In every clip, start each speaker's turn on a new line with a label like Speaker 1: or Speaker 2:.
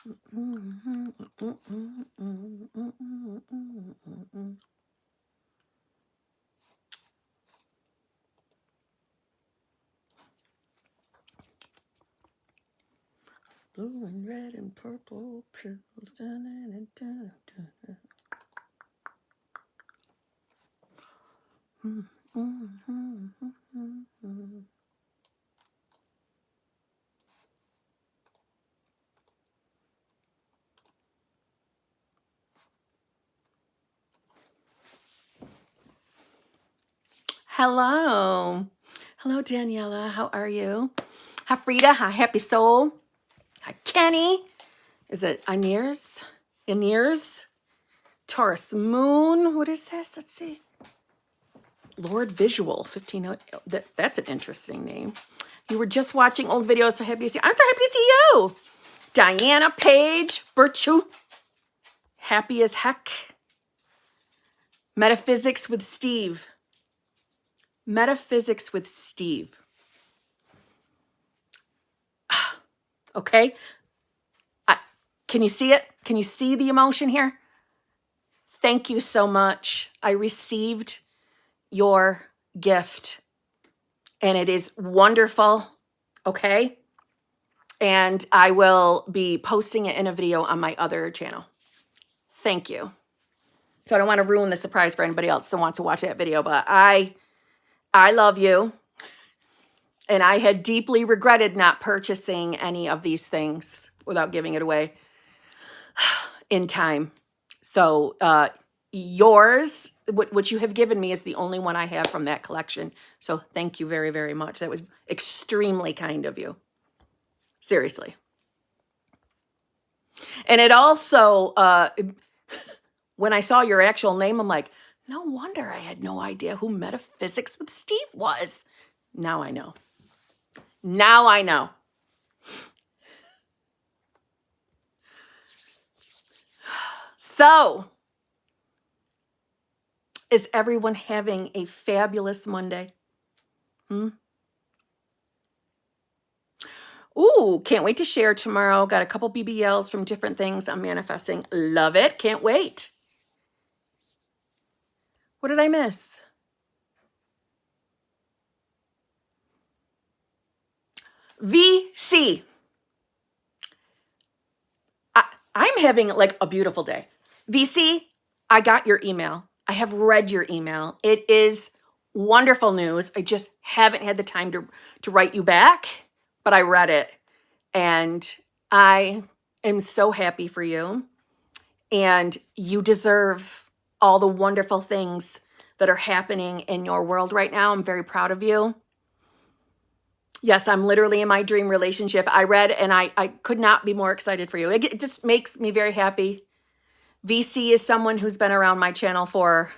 Speaker 1: Blue and red and purple pills. Hello. Hello, Daniela. How are you? Hi, Frida. Hi, Happy Soul. Hi, Kenny. Is it Aniers? Aniers? Taurus Moon. What is this? Let's see. Lord Visual 15. That's an interesting name. You were just watching old videos, so happy to see you. I'm so happy to see you. Diana Page Birchu. Happy as heck. Metaphysics with Steve. Metaphysics with Steve. Okay. Can you see it? Can you see the emotion here? Thank you so much. I received your gift and it is wonderful. Okay. And I will be posting it in a video on my other channel. Thank you. So I don't want to ruin the surprise for anybody else that wants to watch that video, but I love you. And I had deeply regretted not purchasing any of these things without giving it away in time. So yours, what you have given me is the only one I have from that collection. So thank you very, very much. That was extremely kind of you. Seriously. And it also, when I saw your actual name, I'm like, no wonder I had no idea who Metaphysics with Steve was. Now I know. Now I know. So, is everyone having a fabulous Monday? Ooh, can't wait to share tomorrow. Got a couple BBLs from different things I'm manifesting. Love it. Can't wait. What did I miss? VC. I'm having like a beautiful day. VC, I got your email. I have read your email. It is wonderful news. I just haven't had the time to write you back, but I read it. And I am so happy for you. And you deserve all the wonderful things that are happening in your world right now. I'm very proud of you. Yes, I'm literally in my dream relationship. I read and I could not be more excited for you. It just makes me very happy. VC is someone who's been around my channel for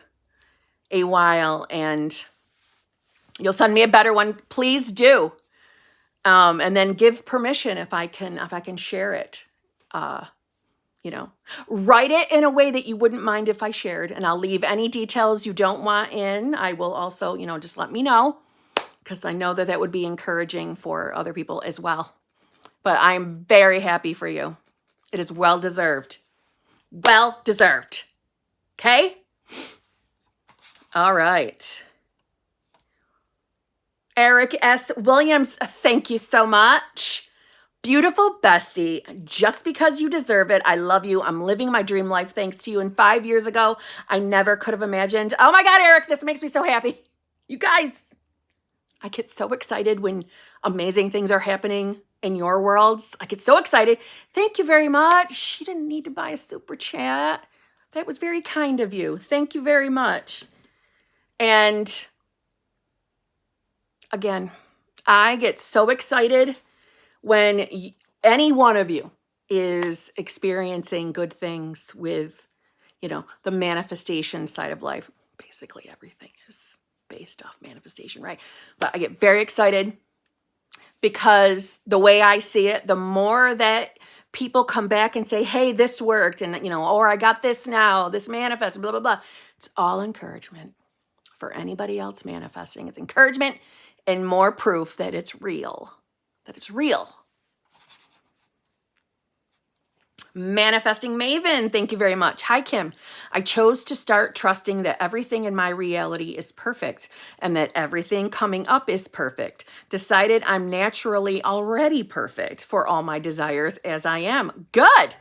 Speaker 1: a while and you'll send me a better one. Please do. And then give permission if I can share it. Write it in a way that you wouldn't mind if I shared, and I'll leave any details you don't want in. I will also, just let me know, because I know that would be encouraging for other people as well. But I'm very happy for you. It is well deserved. Well deserved. Okay? All right. Eric S. Williams, thank you so much. Beautiful bestie, just because you deserve it. I love you. I'm living my dream life thanks to you. And 5 years ago, I never could have imagined. Oh my God, Eric, this makes me so happy. You guys, I get so excited when amazing things are happening in your worlds. I get so excited. Thank you very much. You didn't need to buy a super chat. That was very kind of you. Thank you very much. And again, I get so excited when any one of you is experiencing good things with, the manifestation side of life. Basically, everything is based off manifestation, right? But I get very excited because the way I see it, the more that people come back and say, hey, this worked, and, or I got this now, this manifested, blah, blah, blah. It's all encouragement for anybody else manifesting. It's encouragement and more proof that it's real, Manifesting Maven, thank you very much. Hi, Kim. I chose to start trusting that everything in my reality is perfect and that everything coming up is perfect. Decided I'm naturally already perfect for all my desires as I am. Good.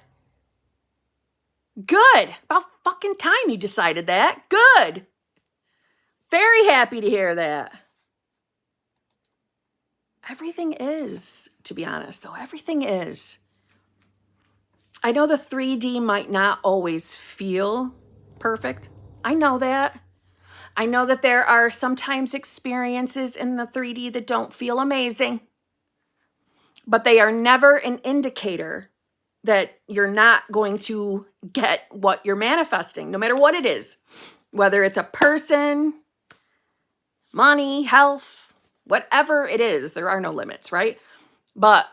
Speaker 1: Good. About fucking time you decided that. Good. Very happy to hear that. Everything is, to be honest, though. Everything is. I know the 3D might not always feel perfect. I know that. I know that there are sometimes experiences in the 3D that don't feel amazing, but they are never an indicator that you're not going to get what you're manifesting, no matter what it is, whether it's a person, money, health, whatever it is. There are no limits, right? But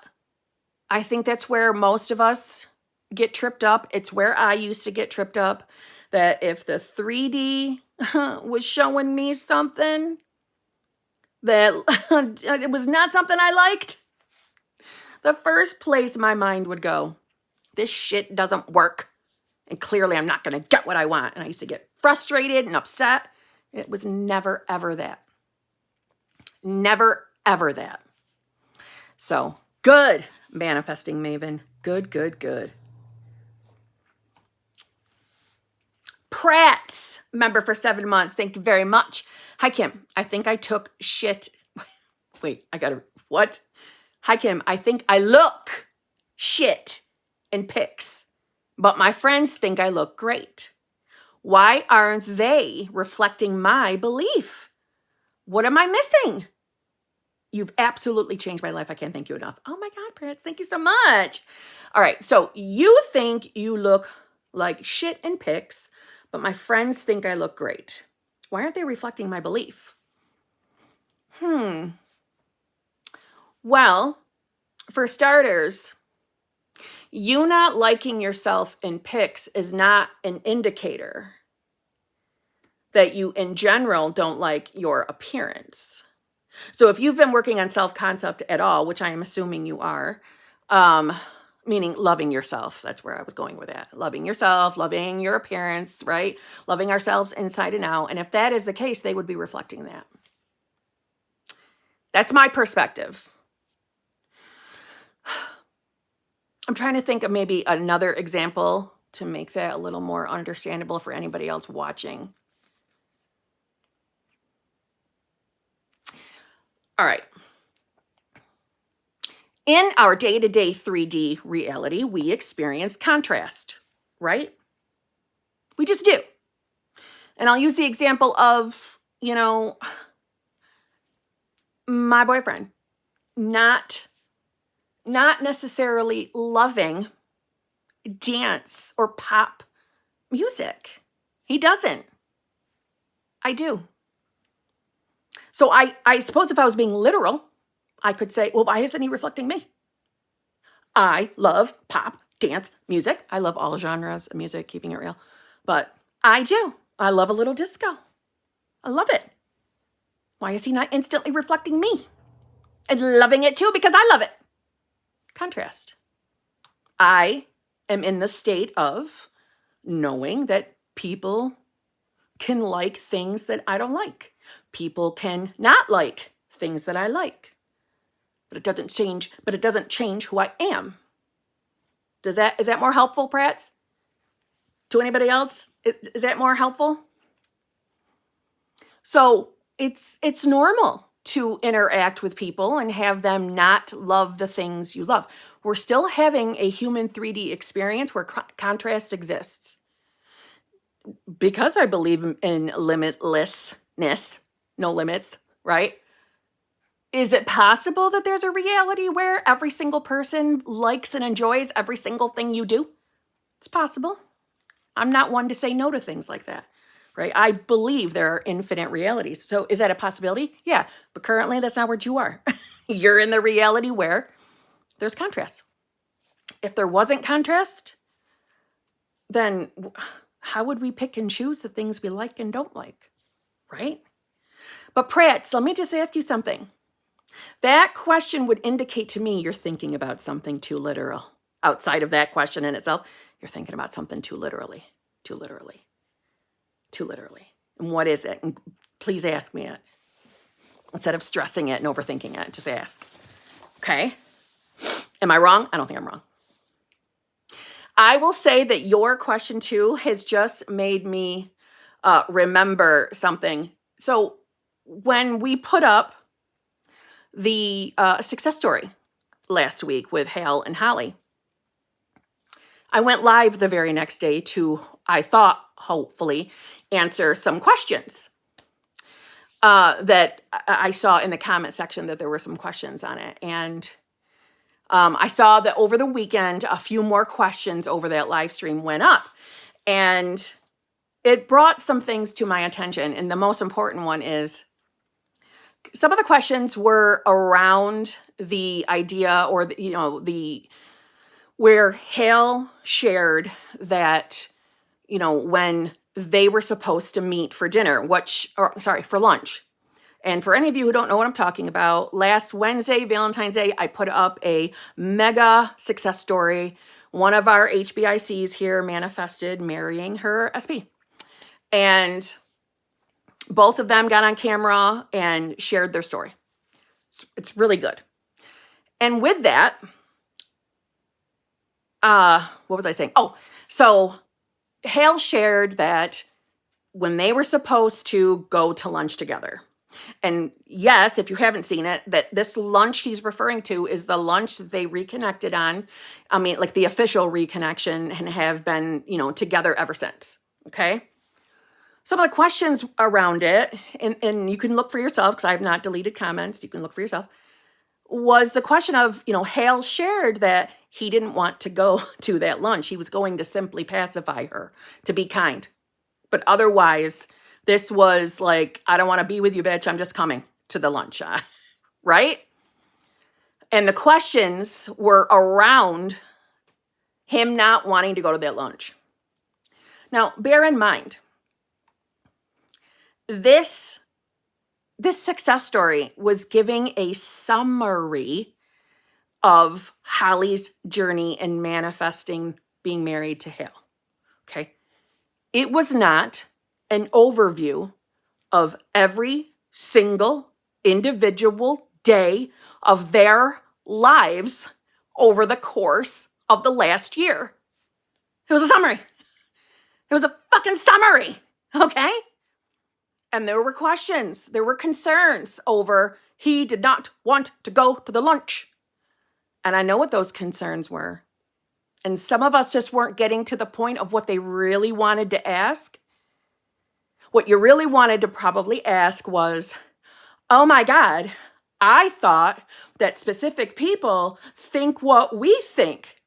Speaker 1: I think that's where most of us get tripped up. It's where I used to get tripped up, that if the 3D was showing me something that it was not something I liked, the first place my mind would go, this shit doesn't work. And clearly I'm not going to get what I want. And I used to get frustrated and upset. It was never, ever that. Never, ever that. So good, Manifesting Maven. Good, good, good. Pratt's member for 7 months. Thank you very much. Hi, Kim. I think I took shit. Wait, what? Hi, Kim. I think I look shit in pics, but my friends think I look great. Why aren't they reflecting my belief? What am I missing? You've absolutely changed my life. I can't thank you enough. Oh my God, Pratt. Thank you so much. All right. So you think you look like shit in pics, but my friends think I look great. Why aren't they reflecting my belief? Well, for starters, you not liking yourself in pics is not an indicator that you in general don't like your appearance. So if you've been working on self-concept at all, which I am assuming you are, meaning loving yourself. That's where I was going with that. Loving yourself, loving your appearance, right? Loving ourselves inside and out. And if that is the case, they would be reflecting that. That's my perspective. I'm trying to think of maybe another example to make that a little more understandable for anybody else watching. All right. In our day-to-day 3D reality, we experience contrast, right? We just do. And I'll use the example of, my boyfriend not necessarily loving dance or pop music. He doesn't. I do. So I suppose if I was being literal, I could say, well, why isn't he reflecting me? I love pop, dance, music. I love all genres of music, keeping it real. But I do. I love a little disco. I love it. Why is he not instantly reflecting me? And loving it too, because I love it. Contrast. I am in the state of knowing that people can like things that I don't like. People can not like things that I like. But it doesn't change who I am. Is that more helpful, Prats? To anybody else? Is that more helpful? So it's normal to interact with people and have them not love the things you love. We're still having a human 3D experience where contrast exists. Because I believe in limitlessness, no limits, right? Is it possible that there's a reality where every single person likes and enjoys every single thing you do? It's possible. I'm not one to say no to things like that, right? I believe there are infinite realities. So is that a possibility? Yeah, but currently that's not where you are. You're in the reality where there's contrast. If there wasn't contrast, then how would we pick and choose the things we like and don't like, right? But Pratt, let me just ask you something. That question would indicate to me you're thinking about something too literal. outside of that question in itself, you're thinking about something too literally, too literally, too literally. And what is it? And please ask me it. Instead of stressing it and overthinking it, just ask. Okay? Am I wrong? I don't think I'm wrong. I will say that your question too has just made me remember something. So when we put up the success story last week with Hal and Holly, I went live the very next day to, I thought, hopefully, answer some questions that I saw in the comment section that there were some questions on it. And I saw that over the weekend, a few more questions over that live stream went up. And it brought some things to my attention. And the most important one is some of the questions were around the idea or, where Hale shared that, when they were supposed to meet for dinner, for lunch. And for any of you who don't know what I'm talking about, last Wednesday, Valentine's Day, I put up a mega success story. One of our HBICs here manifested marrying her SP. And both of them got on camera and shared their story. It's really good. And with that, what was I saying? Oh, so Hale shared that when they were supposed to go to lunch together. And yes, if you haven't seen it, that this lunch he's referring to is the lunch that they reconnected on. I mean, like the official reconnection, and have been, together ever since. Okay. Some of the questions around it, and you can look for yourself because I have not deleted comments. You can look for yourself. Was the question of, Hale shared that he didn't want to go to that lunch. He was going to simply pacify her, to be kind. But otherwise, this was like, I don't want to be with you, bitch. I'm just coming to the lunch, right? And the questions were around him not wanting to go to that lunch. Now, bear in mind, this success story was giving a summary of Holly's journey in manifesting being married to Hale. Okay? It was not an overview of every single individual day of their lives over the course of the last year. It was a summary. It was a fucking summary. Okay? And there were questions, there were concerns over he did not want to go to the lunch. And I know what those concerns were. And some of us just weren't getting to the point of what they really wanted to ask. What you really wanted to probably ask was, oh my God, I thought that specific people think what we think.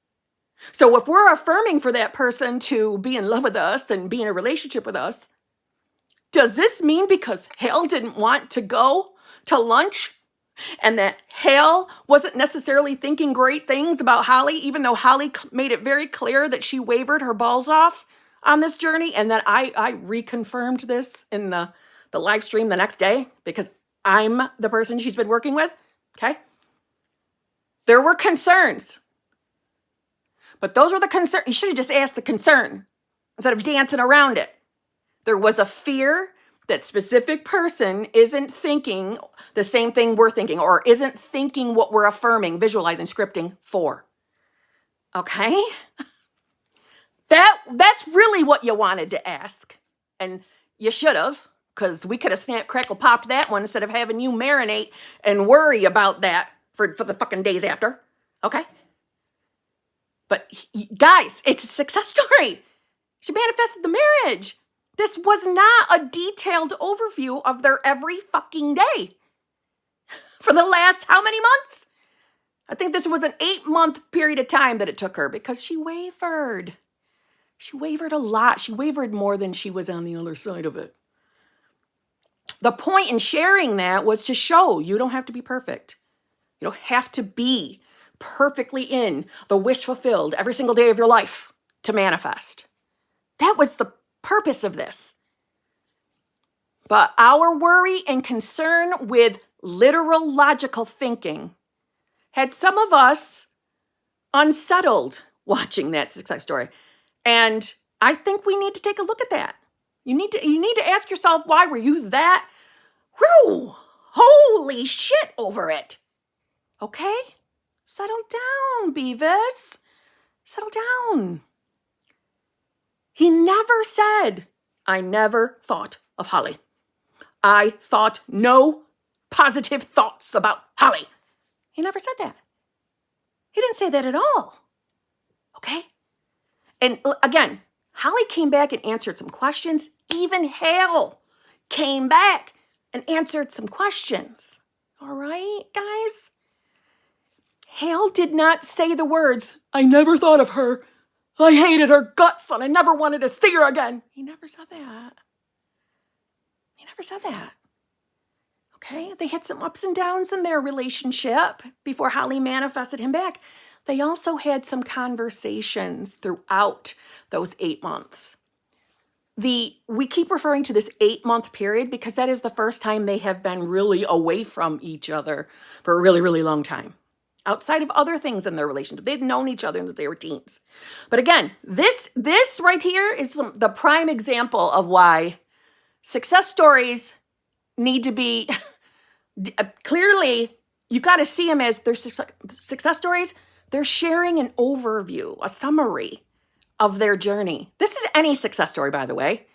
Speaker 1: So if we're affirming for that person to be in love with us and be in a relationship with us, does this mean because Hale didn't want to go to lunch and that Hale wasn't necessarily thinking great things about Holly, even though Holly made it very clear that she wavered her balls off on this journey, and that I reconfirmed this in the live stream the next day because I'm the person she's been working with, okay? There were concerns. But those were the concerns. You should have just asked the concern instead of dancing around it. There was a fear that specific person isn't thinking the same thing we're thinking, or isn't thinking what we're affirming, visualizing, scripting for. Okay? That's really what you wanted to ask. And you should have, because we could have snap, crackle, popped that one instead of having you marinate and worry about that for the fucking days after. Okay? But guys, it's a success story. She manifested the marriage. This was not a detailed overview of their every fucking day for the last how many months? I think this was an 8-month period of time that it took her because she wavered. She wavered a lot. She wavered more than she was on the other side of it. The point in sharing that was to show you don't have to be perfect. You don't have to be perfectly in the wish fulfilled every single day of your life to manifest. That was the purpose of this. But our worry and concern with literal logical thinking had some of us unsettled watching that success story. And I think we need to take a look at that. You need to ask yourself, why were you that, whew, holy shit over it? Okay? Settle down, Beavis. Settle down. He never said, I never thought of Holly. I thought no positive thoughts about Holly. He never said that. He didn't say that at all. Okay? And again, Holly came back and answered some questions. Even Hale came back and answered some questions. All right, guys? Hale did not say the words, I never thought of her. I hated her guts and I never wanted to see her again. He never said that. He never said that. Okay? They had some ups and downs in their relationship before Holly manifested him back. They also had some conversations throughout those 8 months. We keep referring to this 8-month period because that is the first time they have been really away from each other for a really, really long time. Outside of other things in their relationship. They've known each other since they were teens. But again, this right here is the prime example of why success stories need to be, clearly, you got to see them as their success stories. They're sharing an overview, a summary of their journey. This is any success story, by the way,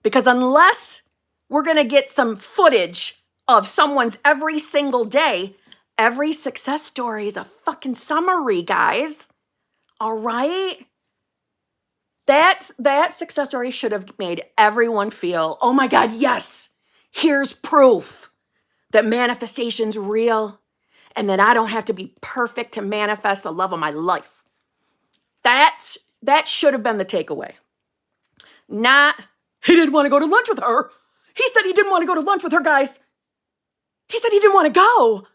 Speaker 1: because unless we're going to get some footage of someone's every single day, every success story is a fucking summary, guys. All right? That success story should have made everyone feel, oh my God, yes, here's proof that manifestation's real and that I don't have to be perfect to manifest the love of my life. That should have been the takeaway. Not, he didn't want to go to lunch with her. He said he didn't want to go to lunch with her, guys. He said he didn't want to go.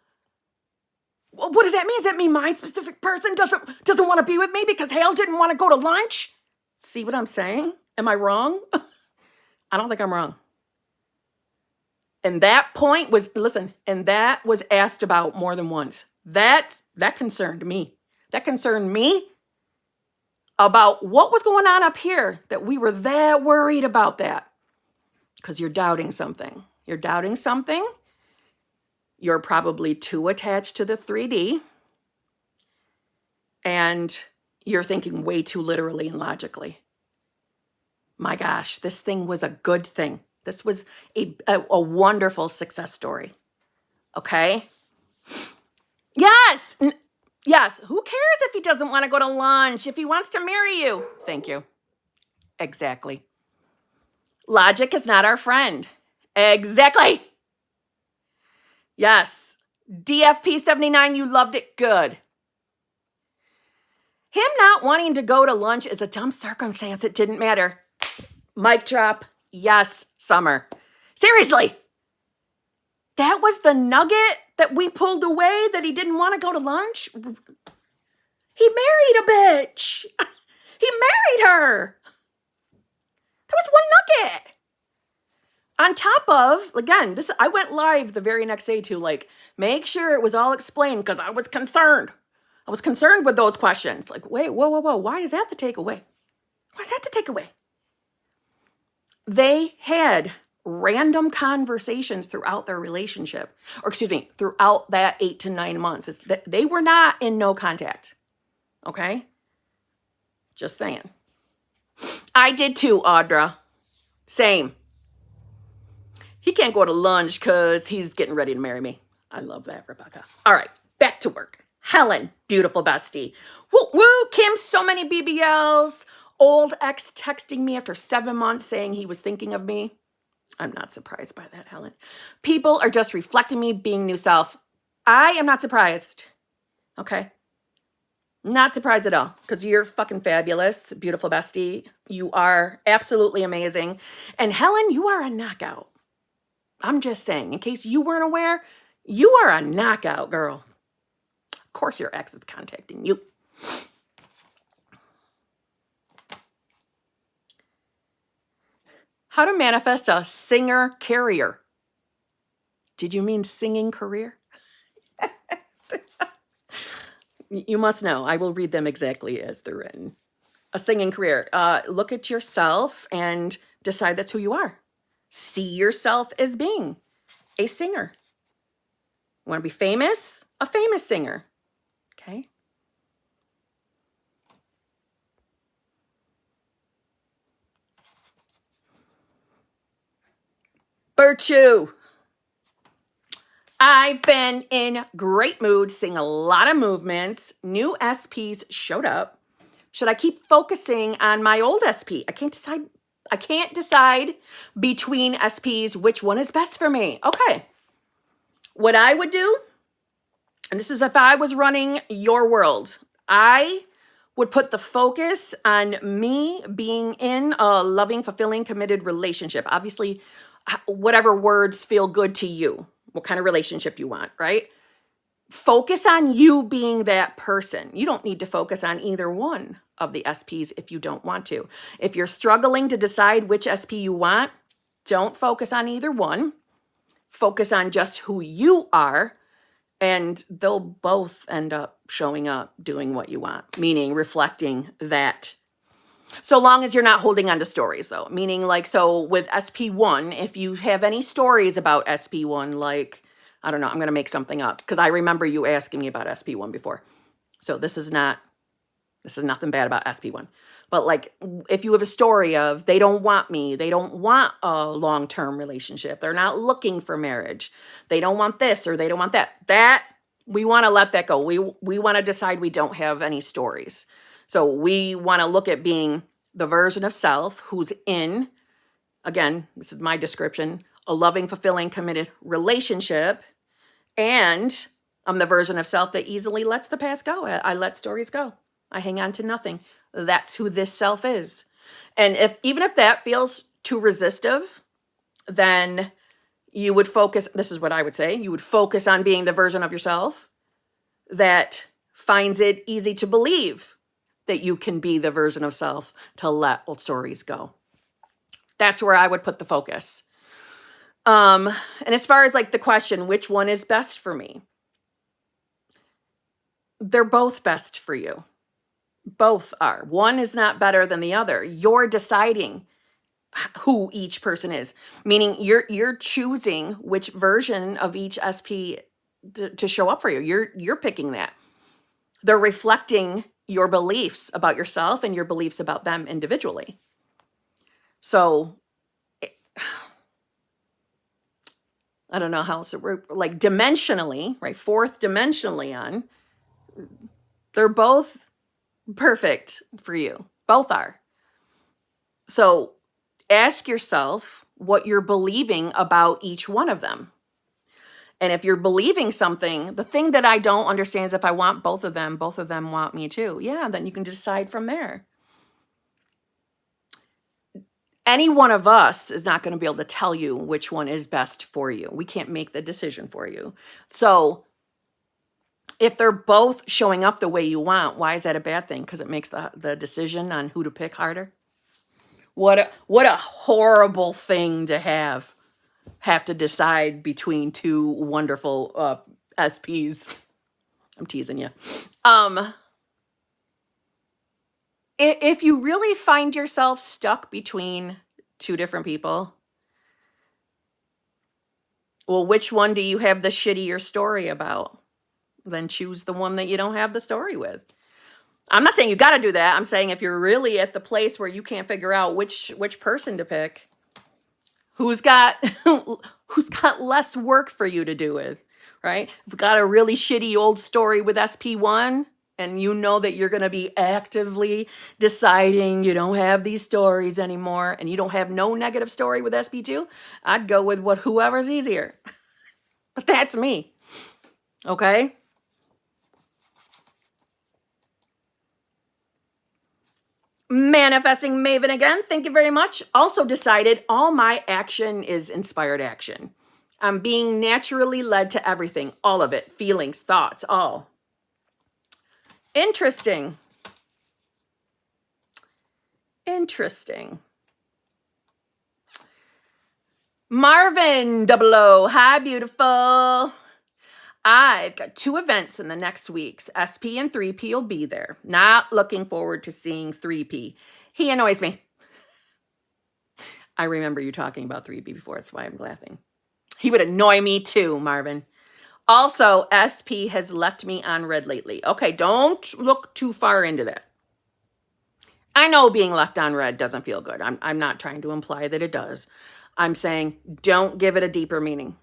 Speaker 1: What does that mean? Does that mean my specific person doesn't want to be with me because Hale didn't want to go to lunch? See what I'm saying? Am I wrong? I don't think I'm wrong. And that point was, listen, and that was asked about more than once. That concerned me. That concerned me about what was going on up here, that we were that worried about that. Because you're doubting something. You're doubting something. You're probably too attached to the 3D. And you're thinking way too literally and logically. My gosh, this thing was a good thing. This was a wonderful success story. Okay? Yes! Yes. Who cares if he doesn't want to go to lunch, if he wants to marry you? Thank you. Exactly. Logic is not our friend. Exactly. Yes. DFP 79, you loved it. Good. Him not wanting to go to lunch is a dumb circumstance. It didn't matter. Mic drop. Yes, Summer. Seriously. That was the nugget that we pulled away, that he didn't want to go to lunch? He married a bitch. He married her. That was one nugget. On top of, again, I went live the very next day to make sure it was all explained because I was concerned. I was concerned with those questions. Wait, whoa. Why is that the takeaway? Why is that the takeaway? They had random conversations throughout their relationship, throughout that 8 to 9 months. They were not in no contact. Okay? Just saying. I did too, Audra. Same. He can't go to lunch because he's getting ready to marry me. I love that, Rebecca. All right, back to work. Helen, beautiful bestie. Woo, woo, Kim, so many BBLs. Old ex texting me after 7 months saying he was thinking of me. I'm not surprised by that, Helen. People are just reflecting me being new self. I am not surprised. Okay? Not surprised at all, because you're fucking fabulous, beautiful bestie. You are absolutely amazing. And Helen, you are a knockout. I'm just saying, in case you weren't aware, you are a knockout, girl. Of course your ex is contacting you. How to manifest a singer carrier. Did you mean singing career? You must know. I will read them exactly as they're written. A singing career. Look at yourself and decide that's who you are. See yourself as being a singer. You want to be famous? A famous singer. Okay. Virtue. I've been in great mood, seeing a lot of movements. New SPs showed up. Should I keep focusing on my old SP? I can't decide between SPs which one is best for me. Okay. What I would do, and this is if I was running your world, I would put the focus on me being in a loving, fulfilling, committed relationship. Obviously, whatever words feel good to you, what kind of relationship you want, right? Focus on you being that person. You don't need to focus on either one of the SPs if you don't want to. If you're struggling to decide which SP you want, don't focus on either one. Focus on just who you are, and they'll both end up showing up doing what you want, meaning reflecting that. So long as you're not holding on to stories, though, meaning like, so with SP1, if you have any stories about SP1, like, I don't know, I'm going to make something up because I remember you asking me about SP1 before. So this is nothing bad about SP1. But like, if you have a story of they don't want me, they don't want a long-term relationship, they're not looking for marriage, they don't want this or they don't want that, we want to let that go. We want to decide we don't have any stories. So we want to look at being the version of self who's in, again, this is my description, a loving, fulfilling, committed relationship. And I'm the version of self that easily lets the past go. I let stories go. I hang on to nothing. That's who this self is. And even if that feels too resistive, then you would focus, this is what I would say, you would focus on being the version of yourself that finds it easy to believe that you can be the version of self to let old stories go. That's where I would put the focus. And as far as like the question, which one is best for me? They're both best for you. Both are. One is not better than the other. You're deciding who each person is, meaning you're choosing which version of each SP to show up for you. You're picking that. They're reflecting your beliefs about yourself and your beliefs about them individually. So I don't know how else like dimensionally, right? Fourth dimensionally on, they're both perfect for you. Both are. So ask yourself what you're believing about each one of them. And if you're believing something, the thing that I don't understand is if I want both of them want me too. Yeah, then you can decide from there. Any one of us is not going to be able to tell you which one is best for you. We can't make the decision for you. So if they're both showing up the way you want, why is that a bad thing? Because it makes the decision on who to pick harder. What a horrible thing to have to decide between two wonderful SPs. I'm teasing you. If you really find yourself stuck between two different people, well, which one do you have the shittier story about? Then choose the one that you don't have the story with. I'm not saying you got to do that. I'm saying if you're really at the place where you can't figure out which person to pick, who's got less work for you to do with, right? If you've got a really shitty old story with SP1 and you know that you're going to be actively deciding you don't have these stories anymore and you don't have no negative story with SP2, I'd go with whoever's easier. But that's me. Okay? Manifesting Maven again. Thank you very much. Also decided all my action is inspired action. I'm being naturally led to everything. All of it. Feelings, thoughts, all. Interesting. Interesting. Marvin 00. Hi, beautiful. I've got 2 events in the next weeks. SP and 3P will be there. Not looking forward to seeing 3P. He annoys me. I remember you talking about 3P before. That's why I'm laughing. He would annoy me too, Marvin. Also, SP has left me on red lately. Okay, don't look too far into that. I know being left on red doesn't feel good. I'm not trying to imply that it does. I'm saying don't give it a deeper meaning.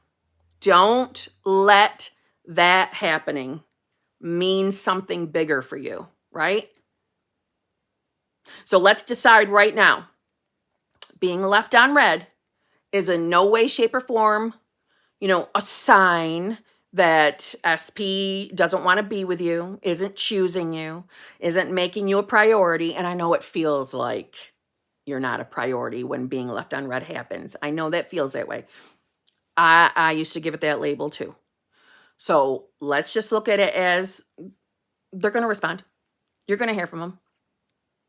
Speaker 1: Don't let that happening mean something bigger for you, right? So let's decide right now. Being left on red is in no way, shape, or form, a sign that SP doesn't want to be with you, isn't choosing you, isn't making you a priority. And I know it feels like you're not a priority when being left on red happens. I know that feels that way. I used to give it that label too. So let's just look at it as they're going to respond. You're going to hear from them.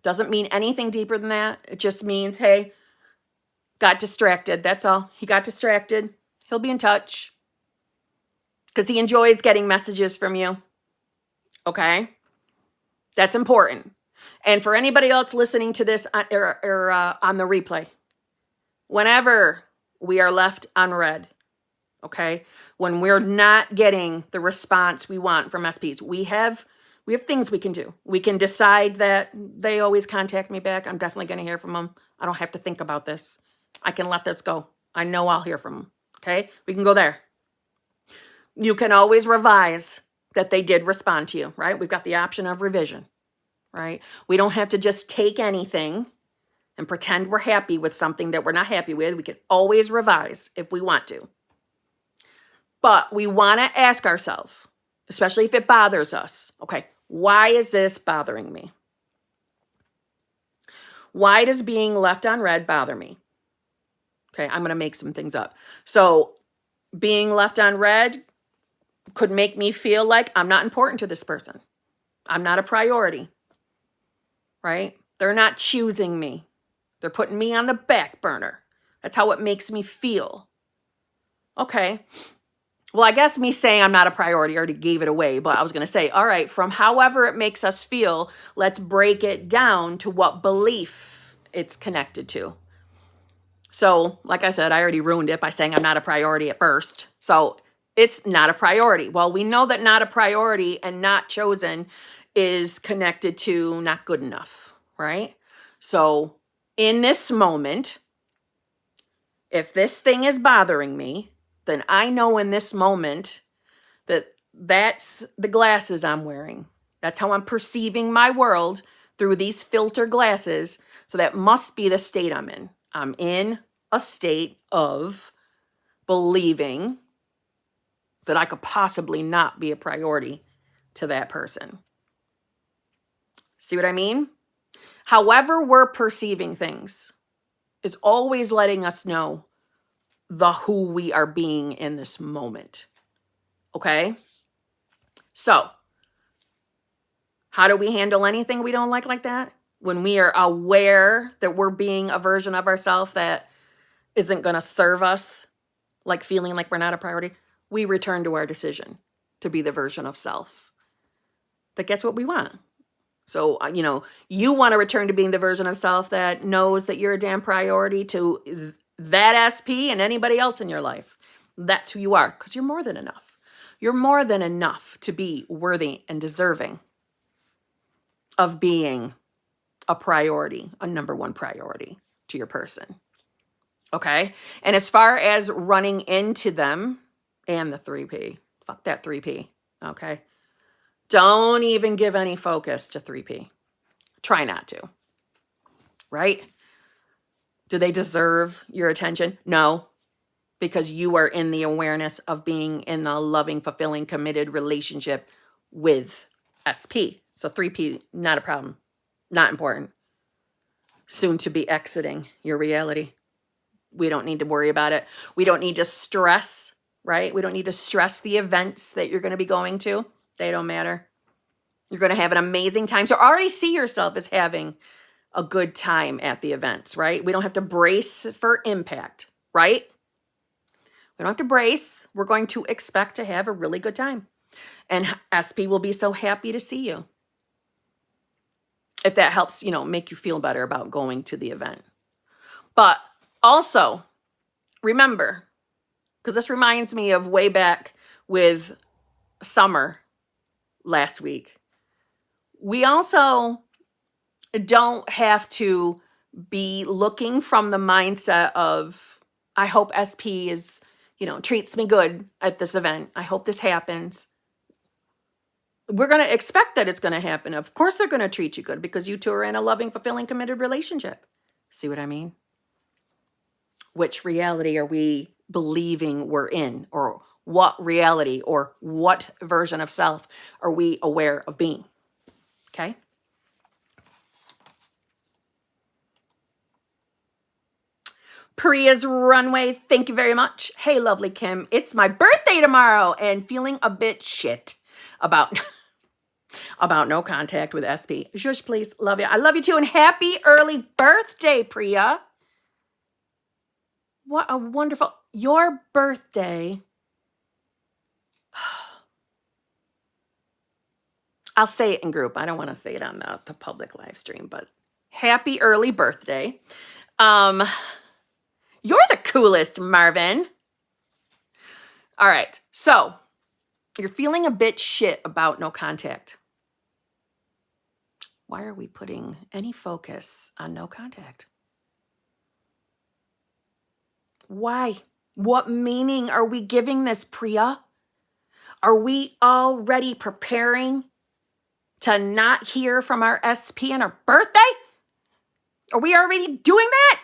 Speaker 1: Doesn't mean anything deeper than that. It just means, hey, got distracted. That's all. He got distracted. He'll be in touch because he enjoys getting messages from you. Okay? That's important. And for anybody else listening to this or on the replay, whenever we are left unread, okay, when we're not getting the response we want from SPs, we have things we can do. We can decide that they always contact me back. I'm definitely going to hear from them. I don't have to think about this. I can let this go. I know I'll hear from them. Okay? We can go there. You can always revise that they did respond to you, right? We've got the option of revision, right? We don't have to just take anything and pretend we're happy with something that we're not happy with. We can always revise if we want to. But we want to ask ourselves, especially if it bothers us, okay, why is this bothering me? Why does being left on red bother me? Okay, I'm going to make some things up. So being left on red could make me feel like I'm not important to this person. I'm not a priority, right? They're not choosing me. They're putting me on the back burner. That's how it makes me feel. Okay. Well, I guess me saying I'm not a priority already gave it away, but I was going to say, all right, from however it makes us feel, let's break it down to what belief it's connected to. So, like I said, I already ruined it by saying I'm not a priority at first. So, it's not a priority. Well, we know that not a priority and not chosen is connected to not good enough, right? So, in this moment, if this thing is bothering me, then I know in this moment that that's the glasses I'm wearing. That's how I'm perceiving my world through these filter glasses. So that must be the state I'm in. I'm in a state of believing that I could possibly not be a priority to that person. See what I mean? However we're perceiving things is always letting us know the who we are being in this moment. Okay? So, how do we handle anything we don't like that? When we are aware that we're being a version of ourselves that isn't going to serve us, like feeling like we're not a priority, we return to our decision to be the version of self that gets what we want. So, you want to return to being the version of self that knows that you're a damn priority to that SP and anybody else in your life. That's who you are, because you're more than enough. You're more than enough to be worthy and deserving of being a priority, a number one priority to your person. Okay? And as far as running into them and the 3P, fuck that 3P. Okay? Don't even give any focus to 3P. Try not to. Right? Do they deserve your attention? No, because you are in the awareness of being in the loving, fulfilling, committed relationship with SP. So 3P, not a problem. Not important. Soon to be exiting your reality. We don't need to worry about it. We don't need to stress, right? We don't need to stress the events that you're going to be going to. They don't matter. You're going to have an amazing time. So already see yourself as having a good time at the events, right? We don't have to brace for impact, right? We don't have to brace. We're going to expect to have a really good time. And SP will be so happy to see you. If that helps, make you feel better about going to the event. But also, remember, because this reminds me of way back with Summer last week, we also don't have to be looking from the mindset of, I hope SP is, treats me good at this event. I hope this happens. We're going to expect that it's going to happen. Of course they're going to treat you good because you two are in a loving, fulfilling, committed relationship. See what I mean? Which reality are we believing we're in? Or what reality or what version of self are we aware of being? Okay? Priya's Runway, thank you very much. Hey, lovely Kim, it's my birthday tomorrow and feeling a bit shit about no contact with SP. Shush, please. Love you. I love you too. And happy early birthday, Priya. What a wonderful, your birthday. I'll say it in group. I don't want to say it on the public live stream, but happy early birthday. You're the coolest, Marvin. All right. So you're feeling a bit shit about no contact. Why are we putting any focus on no contact? Why? What meaning are we giving this, Priya? Are we already preparing to not hear from our SP on our birthday? Are we already doing that?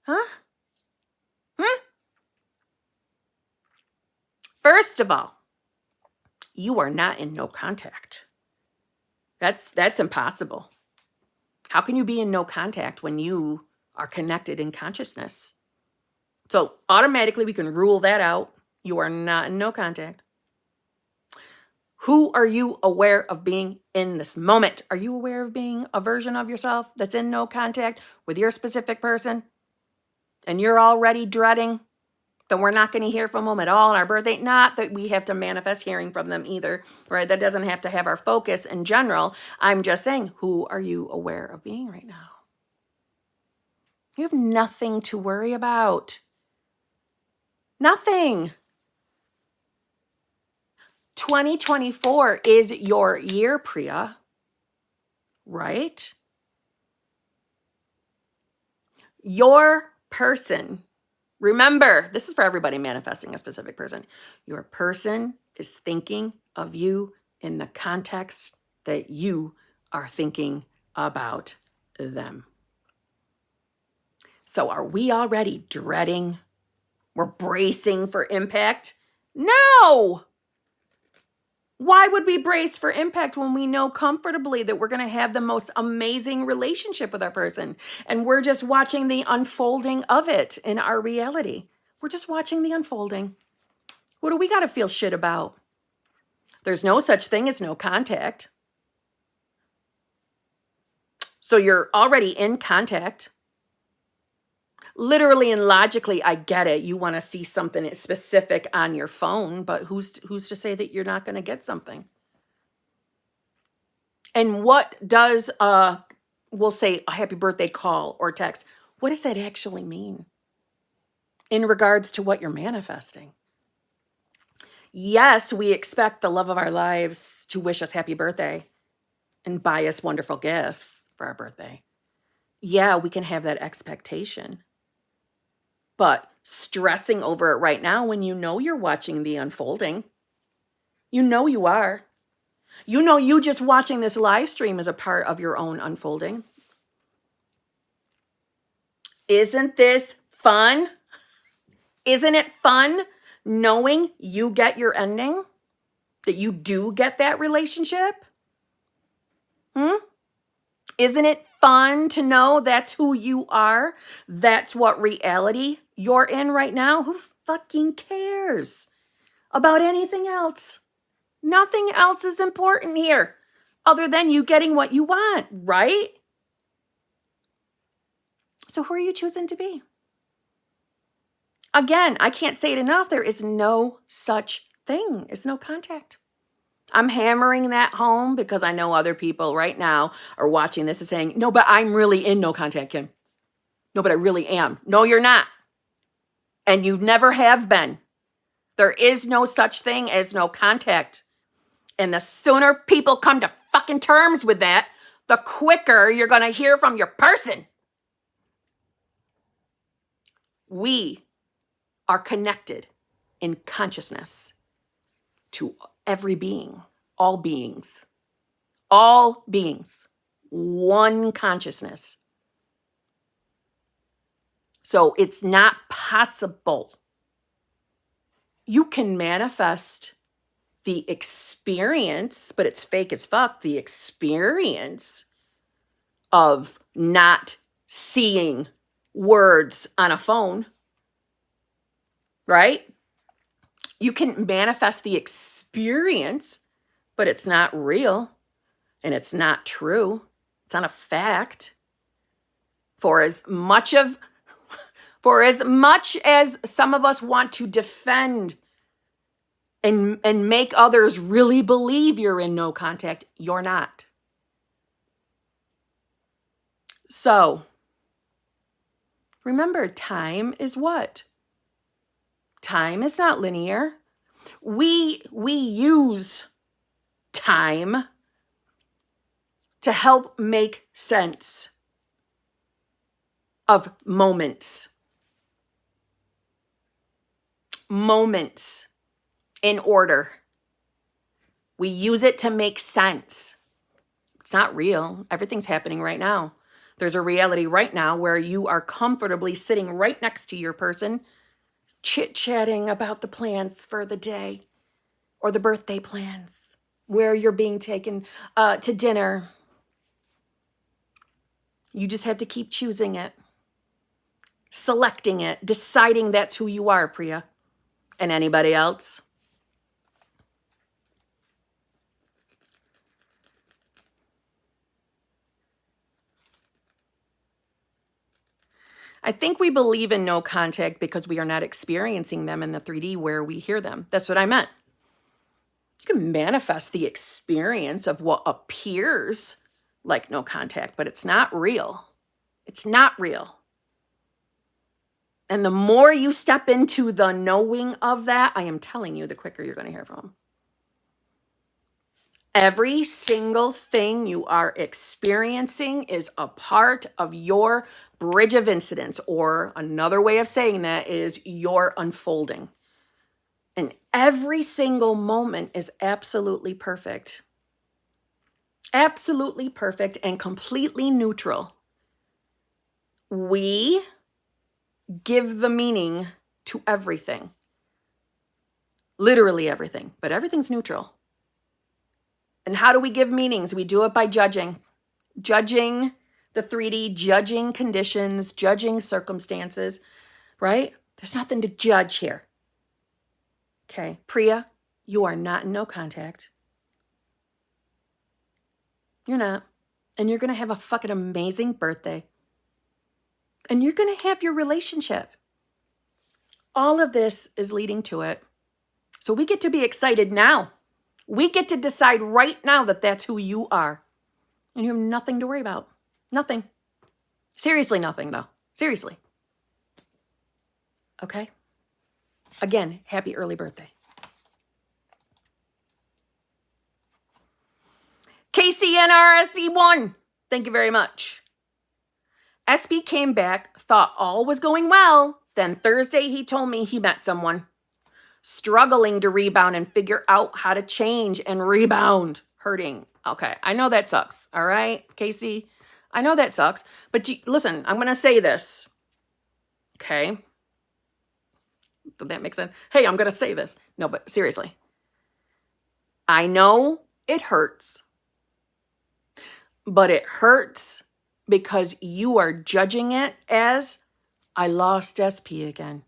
Speaker 1: Huh? First of all, you are not in no contact. That's impossible. How can you be in no contact when you are connected in consciousness? So automatically we can rule that out. You are not in no contact. Who are you aware of being in this moment? Are you aware of being a version of yourself that's in no contact with your specific person? And you're already dreading that we're not going to hear from them at all on our birthday? Not that we have to manifest hearing from them either, right? That doesn't have to have our focus in general. I'm just saying, who are you aware of being right now? You have nothing to worry about. Nothing. 2024 is your year, Priya, right? Your person, remember, this is for everybody manifesting a specific person. Your person is thinking of you in the context that you are thinking about them. So are we already dreading? We're bracing for impact? No! Why would we brace for impact when we know comfortably that we're going to have the most amazing relationship with our person and we're just watching the unfolding of it in our reality? We're just watching the unfolding. What do we got to feel shit about? There's no such thing as no contact. So you're already in contact. Literally and logically, I get it. You want to see something specific on your phone, but who's to say that you're not going to get something? And what does we'll say a happy birthday call or text, what does that actually mean in regards to what you're manifesting? Yes, we expect the love of our lives to wish us happy birthday and buy us wonderful gifts for our birthday. Yeah, we can have that expectation. But stressing over it right now when you know you're watching the unfolding, you know you are. You know you just watching this live stream is a part of your own unfolding. Isn't this fun? Isn't it fun knowing you get your ending? That you do get that relationship? Isn't it fun to know that's who you are? That's what reality you're in right now? Who fucking cares about anything else? Nothing else is important here other than you getting what you want, right? So who are you choosing to be? Again, I can't say it enough. There is no such thing as no contact. I'm hammering that home because I know other people right now are watching this and saying, no, but I'm really in no contact, Kim. No, but I really am. No, you're not. And you never have been. There is no such thing as no contact. And the sooner people come to fucking terms with that, the quicker you're going to hear from your person. We are connected in consciousness to every being, all beings, one consciousness. So it's not possible. You can manifest the experience, but it's fake as fuck, the experience of not seeing words on a phone, right? You can manifest the experience, but it's not real and it's not true. It's not a fact. For as much as some of us want to defend and make others really believe you're in no contact, you're not. So, remember, time is what? Time is not linear. We use time to help make sense of moments. Moments in order. We use it to make sense. It's not real. Everything's happening right now. There's a reality right now where you are comfortably sitting right next to your person, chit-chatting about the plans for the day or the birthday plans, where you're being taken to dinner. You just have to keep choosing it, selecting it, deciding that's who you are, Priya. And anybody else? I think we believe in no contact because we are not experiencing them in the 3D where we hear them. That's what I meant. You can manifest the experience of what appears like no contact, but it's not real. It's not real. And the more you step into the knowing of that, I am telling you, the quicker you're going to hear from them. Every single thing you are experiencing is a part of your bridge of incidents, or another way of saying that is your unfolding. And every single moment is absolutely perfect. Absolutely perfect and completely neutral. We give the meaning to everything. Literally everything, but everything's neutral. And how do we give meanings? We do it by judging. Judging the 3D, judging conditions, judging circumstances, right? There's nothing to judge here. Okay, Priya, you are not in no contact. You're not. And you're going to have a fucking amazing birthday. And you're going to have your relationship. All of this is leading to it. So we get to be excited now. We get to decide right now that that's who you are. And you have nothing to worry about. Nothing. Seriously, nothing, though. Seriously. Okay? Again, happy early birthday. KCNRSC1, thank you very much. SB came back, thought all was going well. Then Thursday, he told me he met someone. Struggling to rebound and figure out how to change and rebound. Hurting. Okay, I know that sucks. All right, Casey? I know that sucks. But listen, I'm going to say this. Okay? Does that make sense? Hey, I'm going to say this. No, but seriously. I know it hurts. But it hurts because you are judging it as, I lost SP again.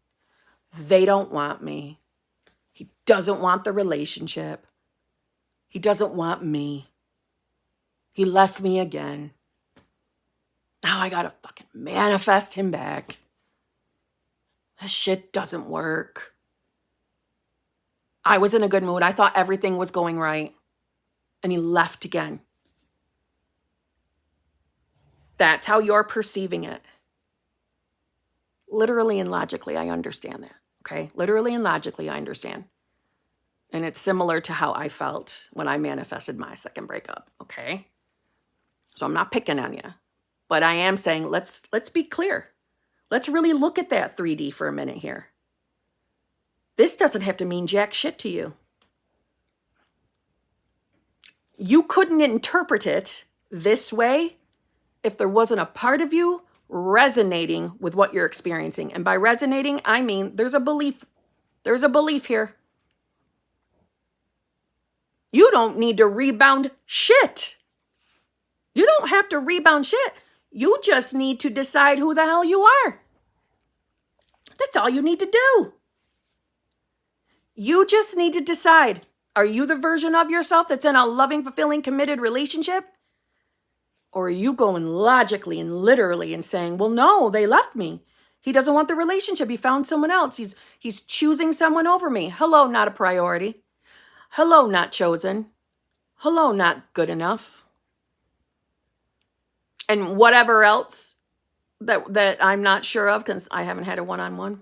Speaker 1: They don't want me. He doesn't want the relationship. He doesn't want me. He left me again. Now I gotta fucking manifest him back. This shit doesn't work. I was in a good mood. I thought everything was going right. And he left again. That's how you're perceiving it. Literally and logically, I understand that. Okay? Literally and logically, I understand. And it's similar to how I felt when I manifested my second breakup. Okay? So I'm not picking on you. But I am saying, let's be clear. Let's really look at that 3D for a minute here. This doesn't have to mean jack shit to you. You couldn't interpret it this way if there wasn't a part of you resonating with what you're experiencing. And by resonating, I mean there's a belief. There's a belief here. You don't need to rebound shit. You don't have to rebound shit. You just need to decide who the hell you are. That's all you need to do. You just need to decide, are you the version of yourself that's in a loving, fulfilling, committed relationship? Or are you going logically and literally and saying, well, no, they left me. He doesn't want the relationship. He found someone else. He's choosing someone over me. Hello, not a priority. Hello, not chosen. Hello, not good enough. And whatever else that I'm not sure of because I haven't had a one-on-one.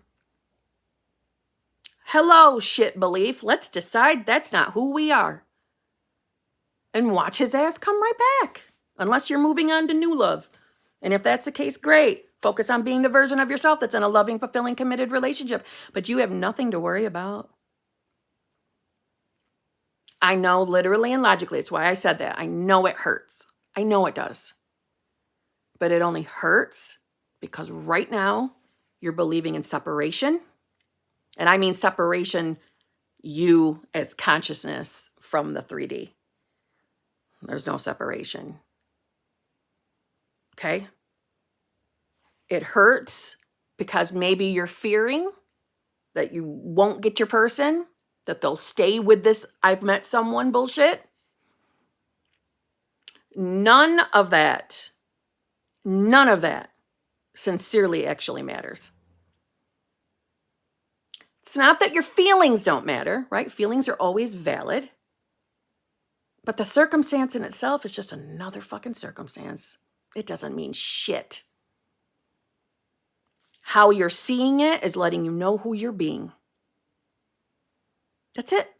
Speaker 1: Hello, shit belief. Let's decide that's not who we are. And watch his ass come right back. Unless you're moving on to new love. And if that's the case, great. Focus on being the version of yourself that's in a loving, fulfilling, committed relationship. But you have nothing to worry about. I know literally and logically. It's why I said that. I know it hurts. I know it does. But it only hurts because right now you're believing in separation. And I mean separation, you as consciousness from the 3D. There's no separation. Okay? It hurts because maybe you're fearing that you won't get your person, that they'll stay with this I've met someone bullshit. None of that sincerely actually matters. It's not that your feelings don't matter, right? Feelings are always valid. But the circumstance in itself is just another fucking circumstance. It doesn't mean shit. How you're seeing it is letting you know who you're being. That's it.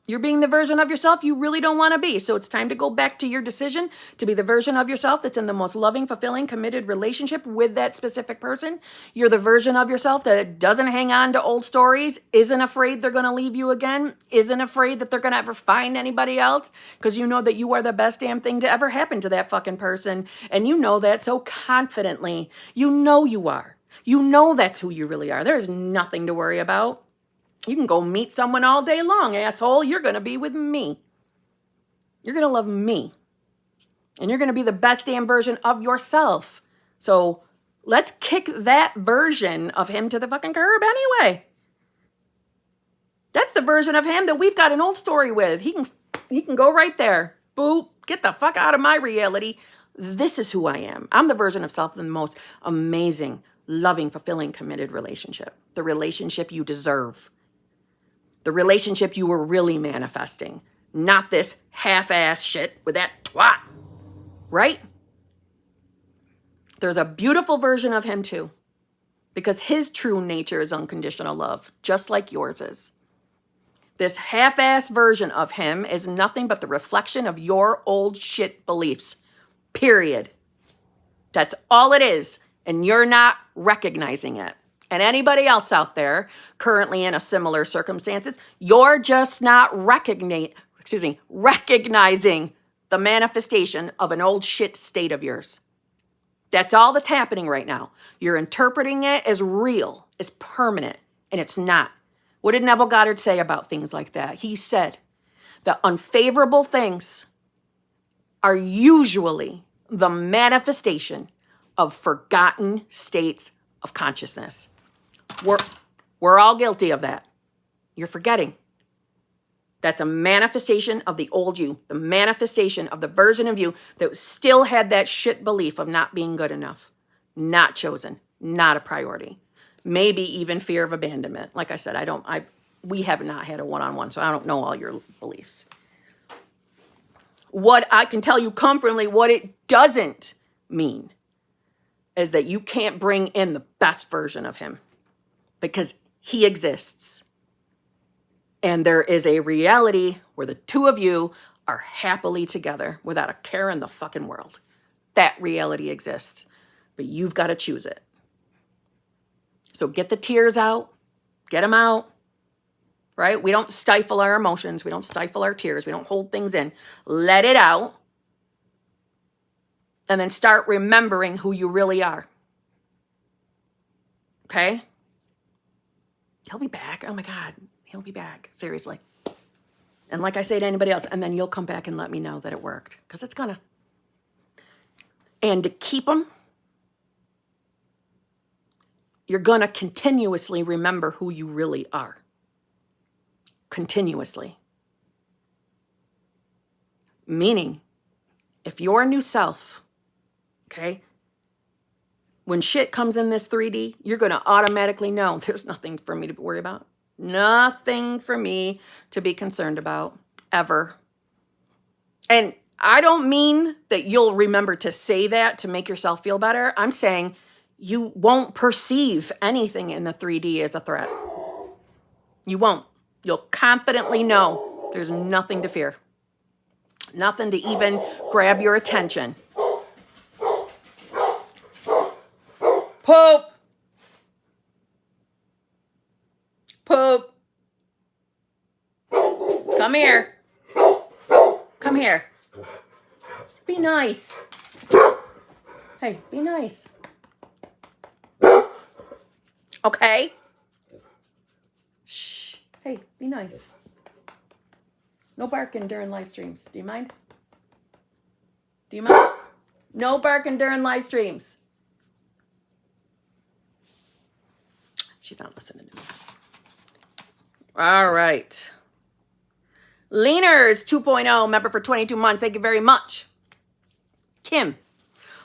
Speaker 1: You're being the version of yourself you really don't want to be. So it's time to go back to your decision to be the version of yourself that's in the most loving, fulfilling, committed relationship with that specific person. You're the version of yourself that doesn't hang on to old stories, isn't afraid they're going to leave you again, isn't afraid that they're going to ever find anybody else, because you know that you are the best damn thing to ever happen to that fucking person. And you know that so confidently. You know you are. You know that's who you really are. There's nothing to worry about. You can go meet someone all day long, asshole. You're going to be with me. You're going to love me. And you're going to be the best damn version of yourself. So let's kick that version of him to the fucking curb anyway. That's the version of him that we've got an old story with. He can go right there. Boop. Get the fuck out of my reality. This is who I am. I'm the version of self in the most amazing, loving, fulfilling, committed relationship. The relationship you deserve. The relationship you were really manifesting. Not this half-ass shit with that twat. Right? There's a beautiful version of him too. Because his true nature is unconditional love. Just like yours is. This half-ass version of him is nothing but the reflection of your old shit beliefs. Period. That's all it is. And you're not recognizing it. And anybody else out there currently in a similar circumstances, you're just not recognizing the manifestation of an old shit state of yours. That's all that's happening right now. You're interpreting it as real, as permanent, and it's not. What did Neville Goddard say about things like that? He said the unfavorable things are usually the manifestation of forgotten states of consciousness. We're all guilty of that. You're forgetting. That's a manifestation of the old you, the manifestation of the version of you that still had that shit belief of not being good enough, not chosen, not a priority. maybe even fear of abandonment. Like I said, we have not had a one-on-one, so I don't know all your beliefs. What I can tell you comfortably, what it doesn't mean is that you can't bring in the best version of him, because he exists. And there is a reality where the two of you are happily together without a care in the fucking world. That reality exists, but you've got to choose it. So get the tears out, get them out, right? We don't stifle our emotions. We don't stifle our tears. We don't hold things in. Let it out. And then start remembering who you really are. Okay? He'll be back. Oh my God. He'll be back. Seriously. And like I say to anybody else, and then you'll come back and let me know that it worked. Because it's gonna. And to keep them, you're gonna continuously remember who you really are. Continuously. Meaning, if your new self, okay, when shit comes in this 3D, you're going to automatically know there's nothing for me to worry about. Nothing for me to be concerned about, ever. And I don't mean that you'll remember to say that to make yourself feel better. I'm saying you won't perceive anything in the 3D as a threat. You won't. You'll confidently know there's nothing to fear. Nothing to even grab your attention. Poop. Poop. Come here. Come here. Be nice. Hey, be nice. Okay? Shh. Hey, be nice. No barking during live streams. Do you mind? Do you mind? No barking during live streams. She's not listening to me. All right. Leaners 2.0, member for 22 months. Thank you very much. Kim,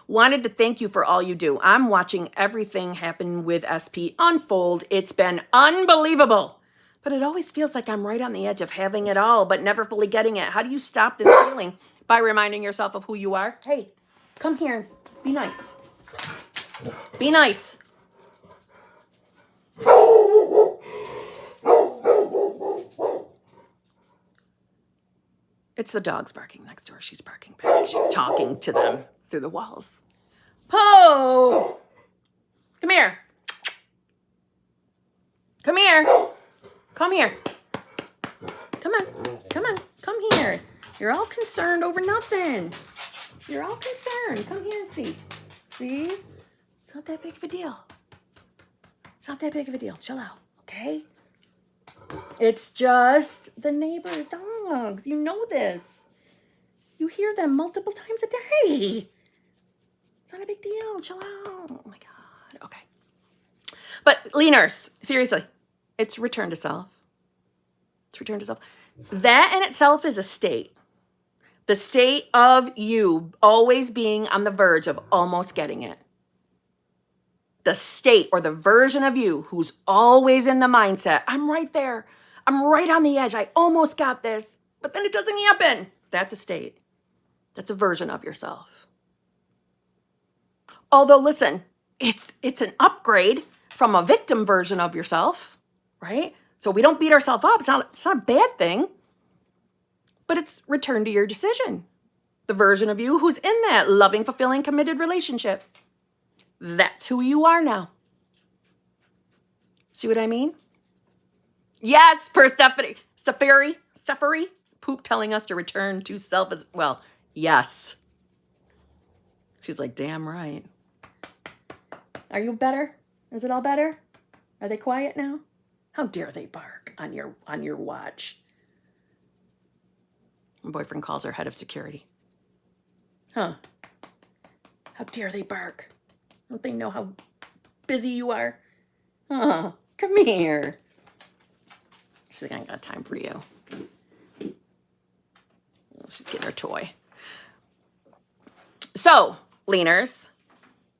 Speaker 1: wanted to thank you for all you do. I'm watching everything happen with SP unfold. It's been unbelievable. But it always feels like I'm right on the edge of having it all, but never fully getting it. How do you stop this feeling? By reminding yourself of who you are. Hey, come here and be nice. Be nice. It's the dogs barking next door. She's barking back. She's talking to them through the walls. Poe! Come here. Come here. Come here. Come on. Come on. Come here. You're all concerned over nothing. You're all concerned. Come here and see. See? It's not that big of a deal. It's not that big of a deal. Chill out, okay? It's just the neighbor's dogs. You know this. You hear them multiple times a day. It's not a big deal. Chill out. Oh my God. Okay. But leaners, seriously, it's return to self. It's return to self. That in itself is a state. The state of you always being on the verge of almost getting it. The state or the version of you who's always in the mindset, I'm right there. I'm right on the edge. I almost got this, but then it doesn't happen. That's a state. That's a version of yourself. Although, listen, it's an upgrade from a victim version of yourself, right? So we don't beat ourselves up. It's not a bad thing, but it's return to your decision. The version of you who's in that loving, fulfilling, committed relationship. That's who you are now. See what I mean? Yes, per Stephanie. Stephanie, Poop telling us to return to self as well. Yes. She's like, damn right. Are you better? Is it all better? Are they quiet now? How dare they bark on your watch? My boyfriend calls her head of security. Huh. How dare they bark? Don't they know how busy you are? Oh, come here. She's like, I ain't got time for you. She's getting her toy. So, leaners,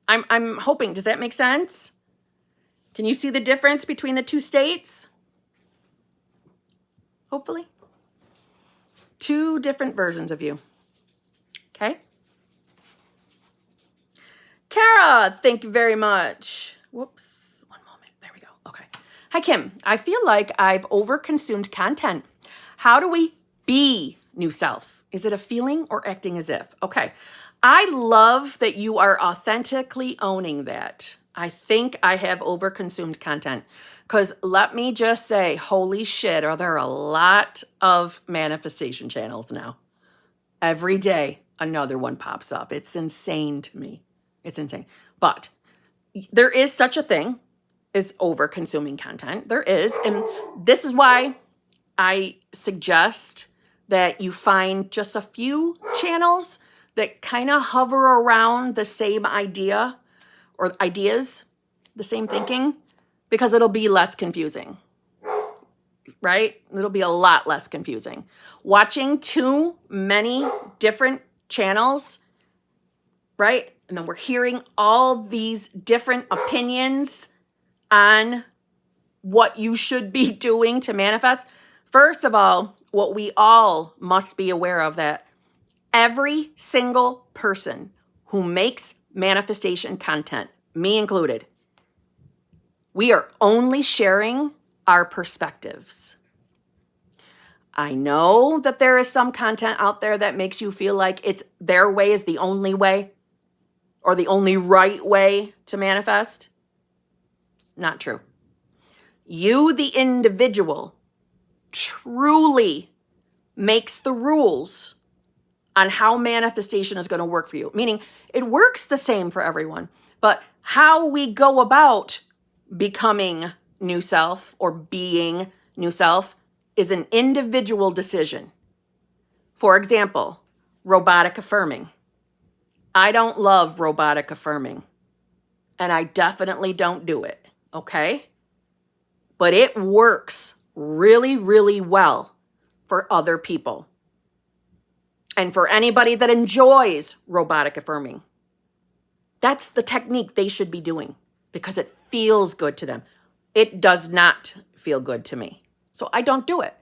Speaker 1: I'm hoping, does that make sense? Can you see the difference between the two states? Hopefully. Two different versions of you. Okay? Kara, thank you very much. Whoops, one moment. There we go. Okay. Hi, Kim. I feel like I've overconsumed content. How do we be new self? Is it a feeling or acting as if? Okay. I love that you are authentically owning that. I think I have overconsumed content. Because let me just say, holy shit, are there a lot of manifestation channels now? Every day, another one pops up. It's insane to me. It's insane. But there is such a thing as over-consuming content. There is. And this is why I suggest that you find just a few channels that kind of hover around the same idea or ideas, the same thinking, because it'll be less confusing, right? It'll be a lot less confusing. Watching too many different channels, right? And then we're hearing all these different opinions on what you should be doing to manifest. First of all, what we all must be aware of that every single person who makes manifestation content, me included, we are only sharing our perspectives. I know that there is some content out there that makes you feel like it's their way is the only way or the only right way to manifest. Not true. You, the individual, truly makes the rules on how manifestation is going to work for you. Meaning it works the same for everyone, but how we go about becoming new self or being new self is an individual decision. For example, robotic affirming. I don't love robotic affirming, and I definitely don't do it, okay? But it works really, really well for other people. And for anybody that enjoys robotic affirming, that's the technique they should be doing because it feels good to them. It does not feel good to me, so I don't do it.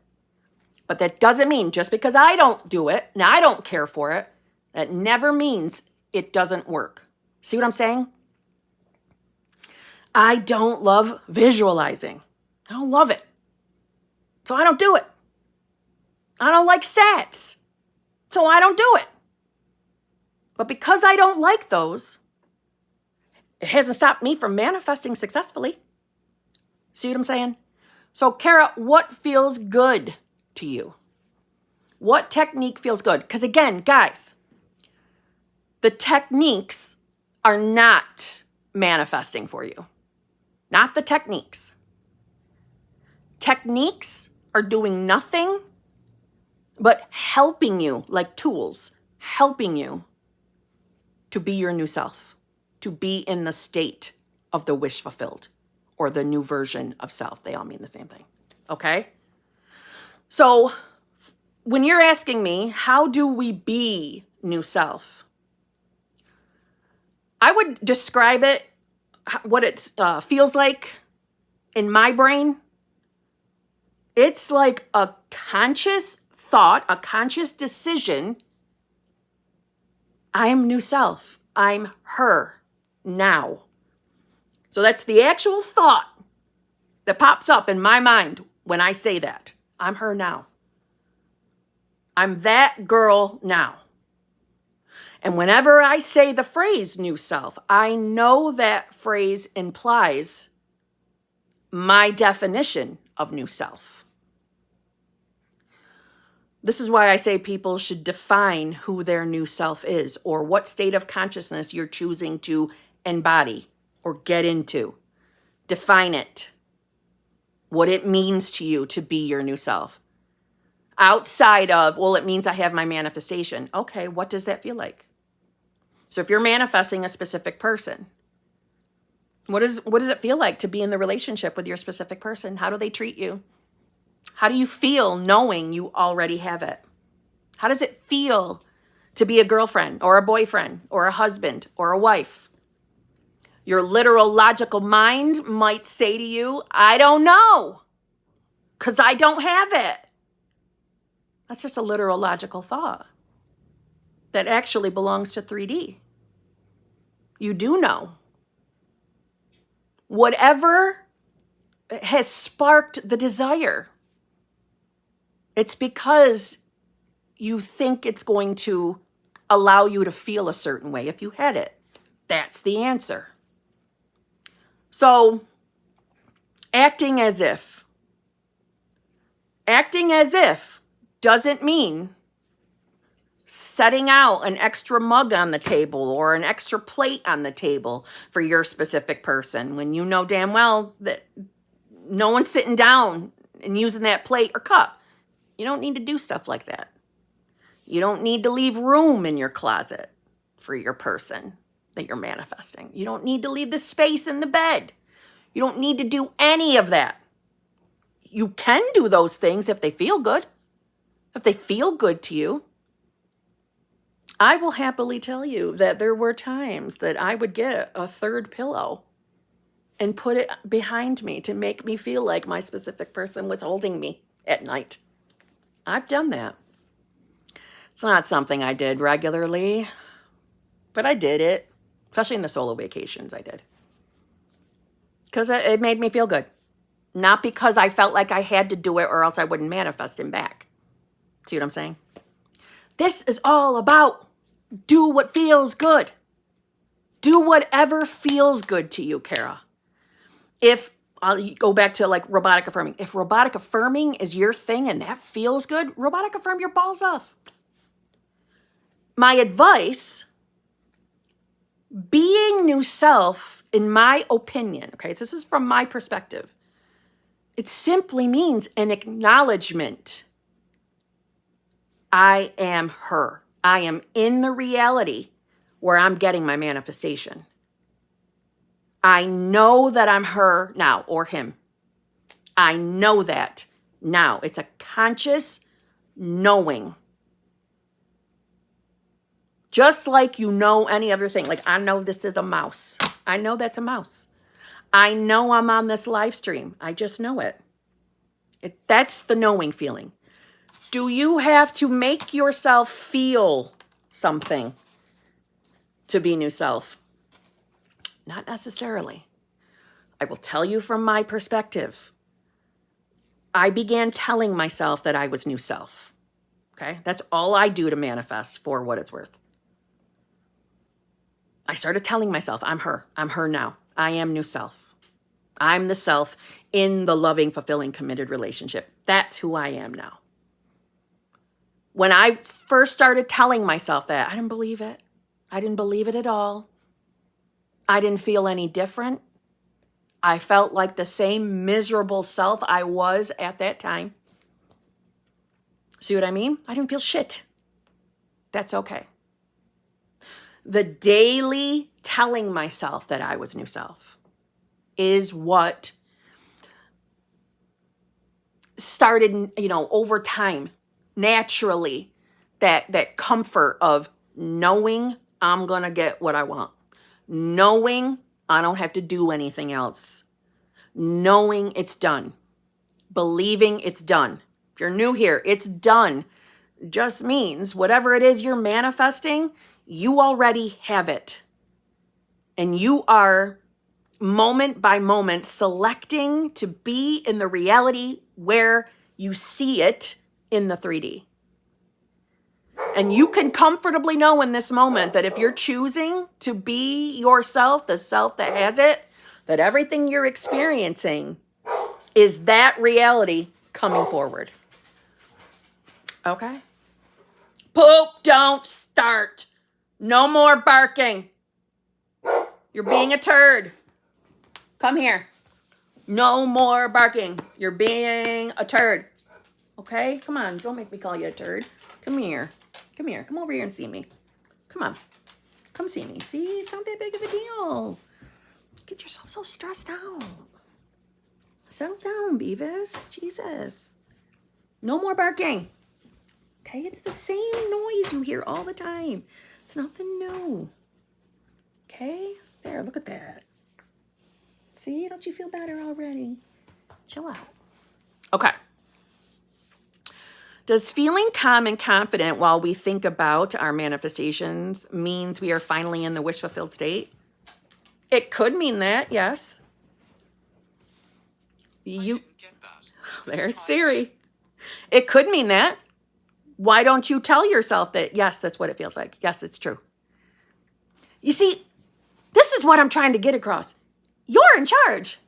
Speaker 1: But that doesn't mean just because I don't do it and I don't care for it, that never means it doesn't work. See what I'm saying? I don't love visualizing. I don't love it. So I don't do it. I don't like sats. So I don't do it. But because I don't like those, it hasn't stopped me from manifesting successfully. See what I'm saying? So Kara, what feels good to you? What technique feels good? Because again, guys, the techniques are not manifesting for you. Not the techniques. Techniques are doing nothing but helping you, like tools, helping you to be your new self, to be in the state of the wish fulfilled or the new version of self. They all mean the same thing, okay? So when you're asking me, how do we be new self? I would describe it, what it feels like in my brain. It's like a conscious thought, a conscious decision. I am new self. I'm her now. So that's the actual thought that pops up in my mind when I say that. I'm her now. I'm that girl now. And whenever I say the phrase new self, I know that phrase implies my definition of new self. This is why I say people should define who their new self is or what state of consciousness you're choosing to embody or get into. Define it. What it means to you to be your new self. Outside of, well, it means I have my manifestation. Okay, what does that feel like? So if you're manifesting a specific person, what does it feel like to be in the relationship with your specific person? How do they treat you? How do you feel knowing you already have it? How does it feel to be a girlfriend or a boyfriend or a husband or a wife? Your literal logical mind might say to you, I don't know, because I don't have it. That's just a literal logical thought that actually belongs to 3D. You do know. Whatever has sparked the desire, it's because you think it's going to allow you to feel a certain way if you had it. That's the answer. So, acting as if doesn't mean setting out an extra mug on the table or an extra plate on the table for your specific person when you know damn well that no one's sitting down and using that plate or cup. You don't need to do stuff like that. You don't need to leave room in your closet for your person that you're manifesting. You don't need to leave the space in the bed. You don't need to do any of that. You can do those things if they feel good. If they feel good to you. I will happily tell you that there were times that I would get a third pillow and put it behind me to make me feel like my specific person was holding me at night. I've done that. It's not something I did regularly, but I did it, especially in the solo vacations I did. Because it made me feel good. Not because I felt like I had to do it or else I wouldn't manifest him back. See what I'm saying? This is all about do what feels good. Do whatever feels good to you, Kara. If I'll go back to like robotic affirming. If robotic affirming is your thing and that feels good, robotic affirm your balls off. My advice, being new self, in my opinion, okay, so this is from my perspective, it simply means an acknowledgement. I am her. I am in the reality where I'm getting my manifestation. I know that I'm her now or him. I know that now. It's a conscious knowing. Just like you know any other thing. Like I know this is a mouse. I know that's a mouse. I know I'm on this live stream. I just know it. That's the knowing feeling. Do you have to make yourself feel something to be new self? Not necessarily. I will tell you from my perspective. I began telling myself that I was new self. Okay? That's all I do to manifest for what it's worth. I started telling myself, I'm her. I'm her now. I am new self. I'm the self in the loving, fulfilling, committed relationship. That's who I am now. When I first started telling myself that, I didn't believe it. I didn't believe it at all. I didn't feel any different. I felt like the same miserable self I was at that time. See what I mean? I didn't feel shit. That's okay. The daily telling myself that I was new self is what started, over time, naturally, that comfort of knowing I'm going to get what I want. Knowing I don't have to do anything else. Knowing it's done. Believing it's done. If you're new here, it's done. Just means whatever it is you're manifesting, you already have it. And you are moment by moment selecting to be in the reality where you see it in the 3D. And you can comfortably know in this moment that if you're choosing to be yourself, the self that has it, that everything you're experiencing is that reality coming forward. Okay? Poop, don't start. No more barking. You're being a turd. Come here. No more barking. You're being a turd. Okay? Come on. Don't make me call you a turd. Come here. Come here. Come over here and see me. Come on. Come see me. See? It's not that big of a deal. Get yourself so stressed out. Settle down, Beavis. Jesus. No more barking. Okay? It's the same noise you hear all the time. It's nothing new. Okay? There, look at that. See, don't you feel better already? Chill out. Okay. Does feeling calm and confident while we think about our manifestations means we are finally in the wish-fulfilled state? It could mean that, yes. There's Siri. It could mean that. Why don't you tell yourself that, yes, that's what it feels like. Yes, it's true. You see, this is what I'm trying to get across. You're in charge.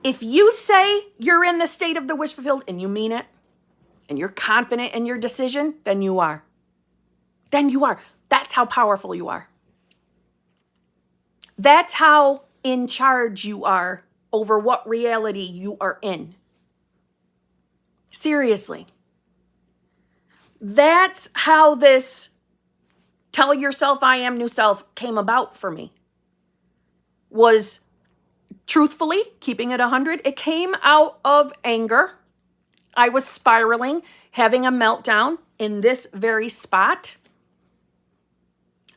Speaker 1: If you say you're in the state of the wish fulfilled and you mean it, and you're confident in your decision, then you are. Then you are. That's how powerful you are. That's how in charge you are over what reality you are in. Seriously. That's how this tell yourself I am new self came about for me. Was truthfully, keeping it 100, it came out of anger. I was spiraling, having a meltdown in this very spot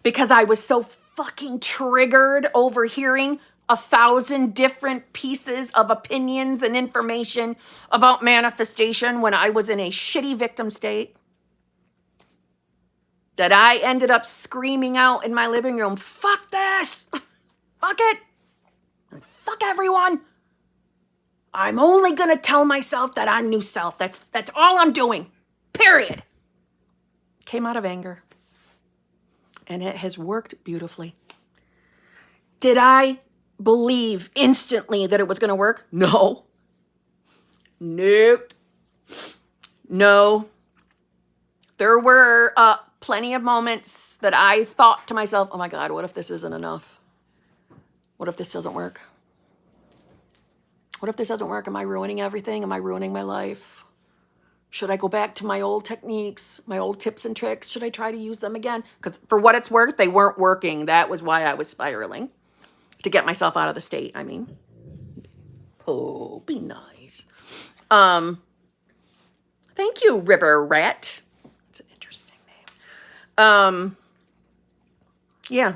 Speaker 1: because I was so fucking triggered over hearing 1,000 different pieces of opinions and information about manifestation when I was in a shitty victim state, that I ended up screaming out in my living room, fuck this, fuck it, fuck everyone. I'm only going to tell myself that I'm new self. That's all I'm doing, period. Came out of anger. And it has worked beautifully. Did I believe instantly that it was going to work? No. Nope. No. There were plenty of moments that I thought to myself, oh my God, what if this isn't enough? What if this doesn't work? What if this doesn't work? Am I ruining everything? Am I ruining my life? Should I go back to my old techniques, my old tips and tricks? Should I try to use them again? Because for what it's worth, they weren't working. That was why I was spiraling. To get myself out of the state, I mean. Oh, be nice. Thank you, River Rat. It's an interesting name. Yeah.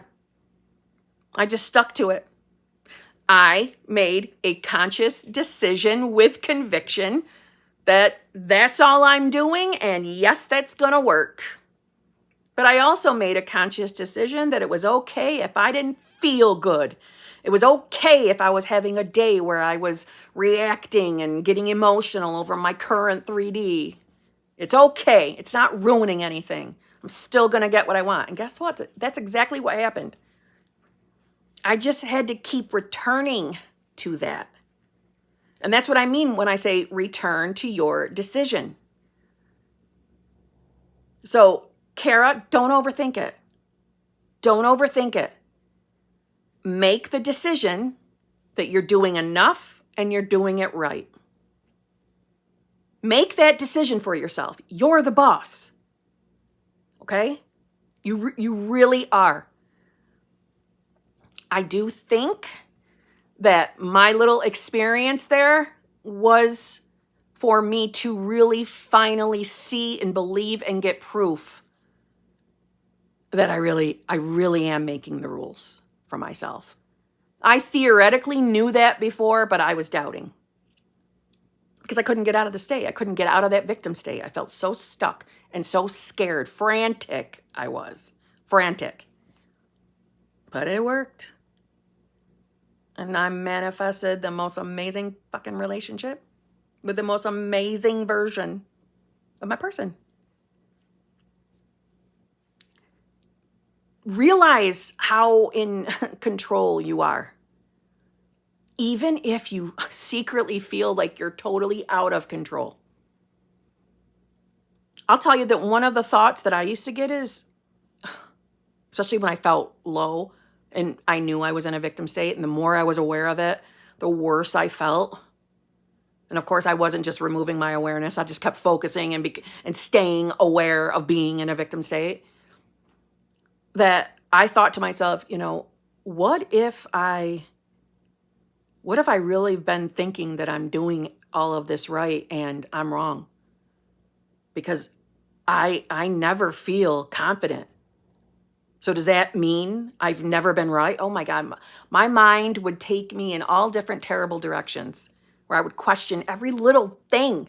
Speaker 1: I just stuck to it. I made a conscious decision with conviction that that's all I'm doing, and yes, that's gonna work. But I also made a conscious decision that it was okay if I didn't feel good. It was okay if I was having a day where I was reacting and getting emotional over my current 3D. It's okay. It's not ruining anything. I'm still gonna get what I want. And guess what? That's exactly what happened. I just had to keep returning to that. And that's what I mean when I say return to your decision. So, Kara, don't overthink it. Don't overthink it. Make the decision that you're doing enough and you're doing it right. Make that decision for yourself. You're the boss. Okay? You really are. I do think that my little experience there was for me to really finally see and believe and get proof that I really am making the rules for myself. I theoretically knew that before, but I was doubting because I couldn't get out of the state. I couldn't get out of that victim state. I felt so stuck and so scared, frantic I was. Frantic. But it worked. And I manifested the most amazing fucking relationship with the most amazing version of my person. Realize how in control you are. Even if you secretly feel like you're totally out of control. I'll tell you that one of the thoughts that I used to get is, especially when I felt low, and I knew I was in a victim state, and the more I was aware of it, the worse I felt. And of course, I wasn't just removing my awareness. I just kept focusing and staying aware of being in a victim state. That I thought to myself, what if I really been thinking that I'm doing all of this right and I'm wrong? Because I never feel confident. So does that mean I've never been right? Oh my God, my mind would take me in all different terrible directions where I would question every little thing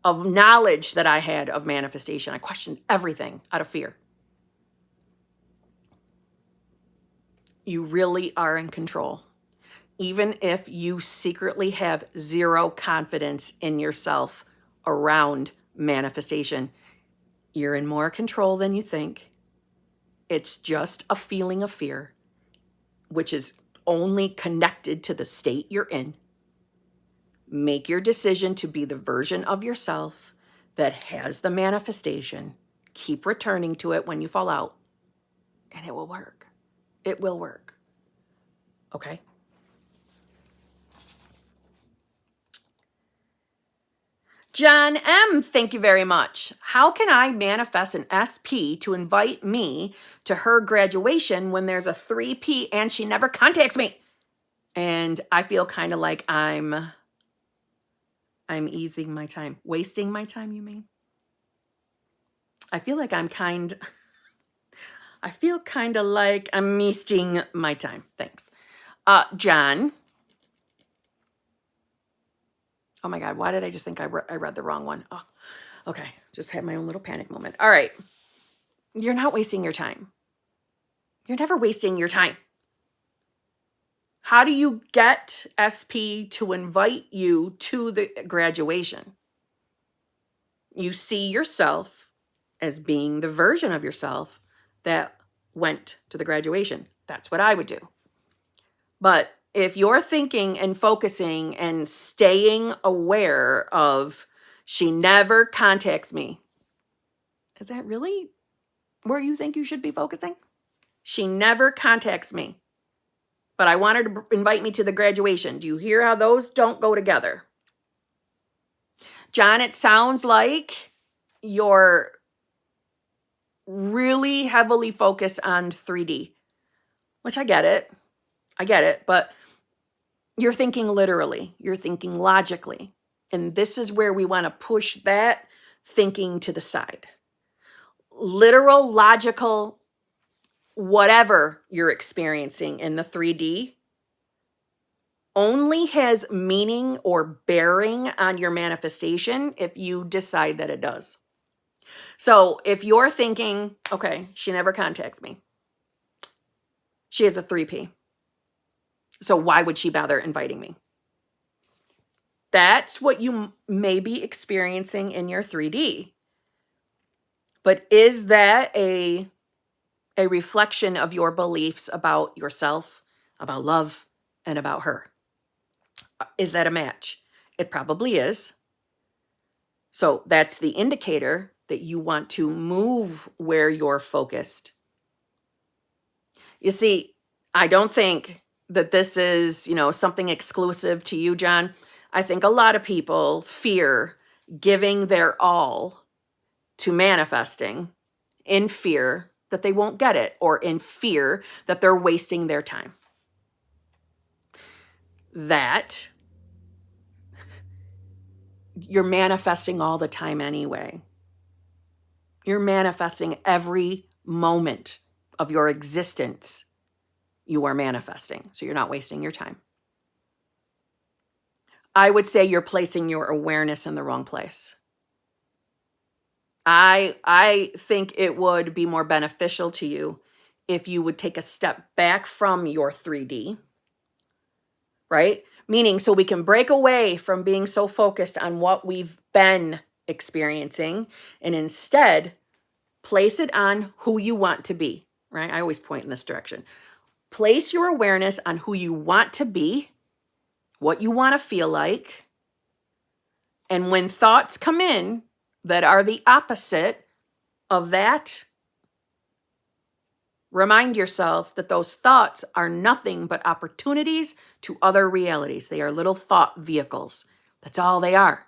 Speaker 1: of knowledge that I had of manifestation. I questioned everything out of fear. You really are in control. Even if you secretly have zero confidence in yourself around manifestation, you're in more control than you think. It's just a feeling of fear, which is only connected to the state you're in. Make your decision to be the version of yourself that has the manifestation. Keep returning to it when you fall out, and it will work. It will work. Okay? John M., thank you very much. How can I manifest an SP to invite me to her graduation when there's a 3P and she never contacts me? And I feel kind of like I'm easing my time. Wasting my time, you mean? I feel like I'm kind of like I'm wasting my time. Thanks. John. Oh my God, why did I just think I read the wrong one? Oh, okay, just had my own little panic moment. All right, you're not wasting your time. You're never wasting your time. How do you get SP to invite you to the graduation? You see yourself as being the version of yourself that went to the graduation. That's what I would do. But if you're thinking and focusing and staying aware of, she never contacts me, is that really where you think you should be focusing? She never contacts me, but I want her to invite me to the graduation. Do you hear how those don't go together? John, it sounds like you're really heavily focused on 3D, which I get it, but you're thinking literally, you're thinking logically. And this is where we want to push that thinking to the side. Literal, logical, whatever you're experiencing in the 3D only has meaning or bearing on your manifestation if you decide that it does. So if you're thinking, okay, she never contacts me. She has a 3P. So why would she bother inviting me? That's what you may be experiencing in your 3D. But is that a reflection of your beliefs about yourself, about love, and about her? Is that a match? It probably is. So that's the indicator that you want to move where you're focused. You see, I don't think that this is, something exclusive to you, John. I think a lot of people fear giving their all to manifesting in fear that they won't get it, or in fear that they're wasting their time. That you're manifesting all the time anyway. You're manifesting every moment of your existence. You are manifesting, so you're not wasting your time. I would say you're placing your awareness in the wrong place. I think it would be more beneficial to you if you would take a step back from your 3D, right? Meaning, so we can break away from being so focused on what we've been experiencing and instead place it on who you want to be, right? I always point in this direction. Place your awareness on who you want to be, what you want to feel like. And when thoughts come in that are the opposite of that, remind yourself that those thoughts are nothing but opportunities to other realities. They are little thought vehicles. That's all they are.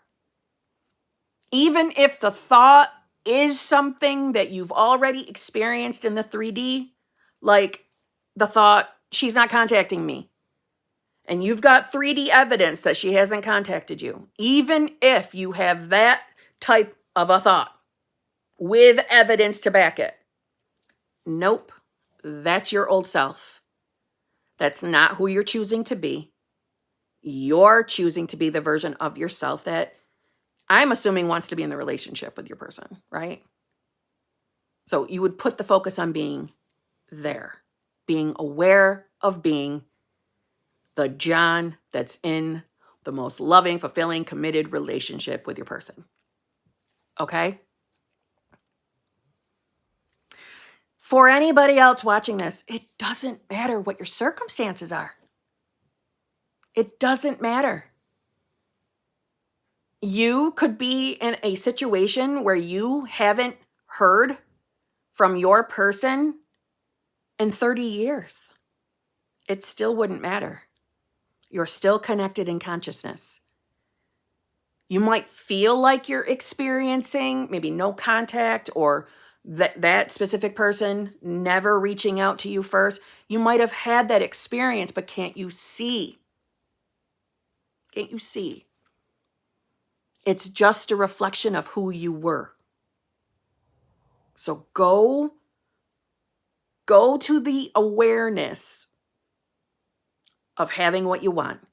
Speaker 1: Even if the thought is something that you've already experienced in the 3D, like the thought, she's not contacting me, and you've got 3D evidence that she hasn't contacted you, even if you have that type of a thought with evidence to back it, nope, that's your old self. That's not who you're choosing to be. You're choosing to be the version of yourself that I'm assuming wants to be in the relationship with your person, right? So you would put the focus on being there, being aware of being the John that's in the most loving, fulfilling, committed relationship with your person. Okay? For anybody else watching this, it doesn't matter what your circumstances are. It doesn't matter. You could be in a situation where you haven't heard from your person in 30 years. It still wouldn't matter. You're still connected in consciousness. You might feel like you're experiencing maybe no contact or that specific person never reaching out to you first. You might have had that experience, but can't you see? Can't you see? It's just a reflection of who you were. So go to the awareness of having what you want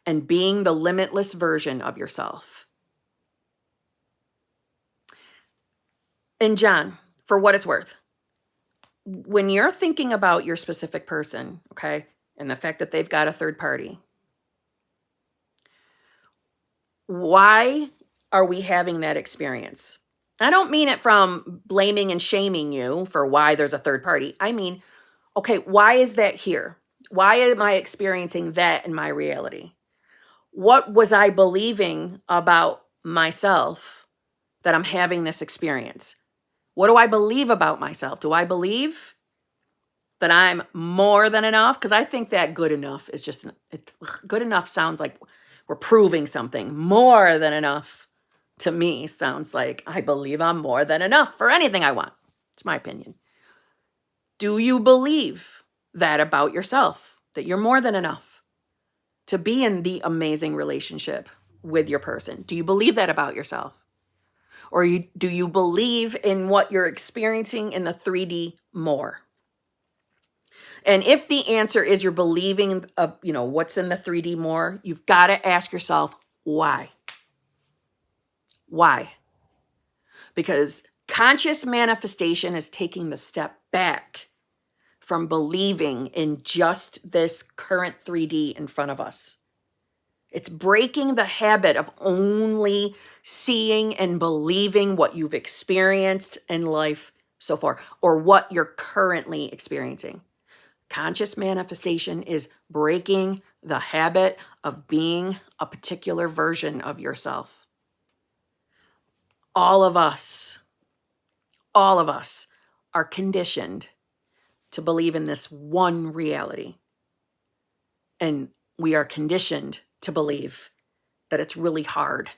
Speaker 1: and being the limitless version of yourself. And John, for what it's worth, when you're thinking about your specific person, okay, and the fact that they've got a third party, why are we having that experience? I don't mean it from blaming and shaming you for why there's a third party. I mean, okay, why is that here? Why am I experiencing that in my reality? What was I believing about myself that I'm having this experience? What do I believe about myself? Do I believe that I'm more than enough? Because I think that good enough is just, good enough sounds like we're proving something. More than enough to me sounds like I believe I'm more than enough for anything I want. It's my opinion. Do you believe that about yourself, that you're more than enough to be in the amazing relationship with your person? Do you believe that about yourself? Or do you believe in what you're experiencing in the 3D more? And if the answer is you're believing, what's in the 3D more, you've got to ask yourself, why? Why? Because conscious manifestation is taking the step back from believing in just this current 3D in front of us. It's breaking the habit of only seeing and believing what you've experienced in life so far, or what you're currently experiencing. Conscious manifestation is breaking the habit of being a particular version of yourself. All of us are conditioned to believe in this one reality. And we are conditioned to believe that it's really hard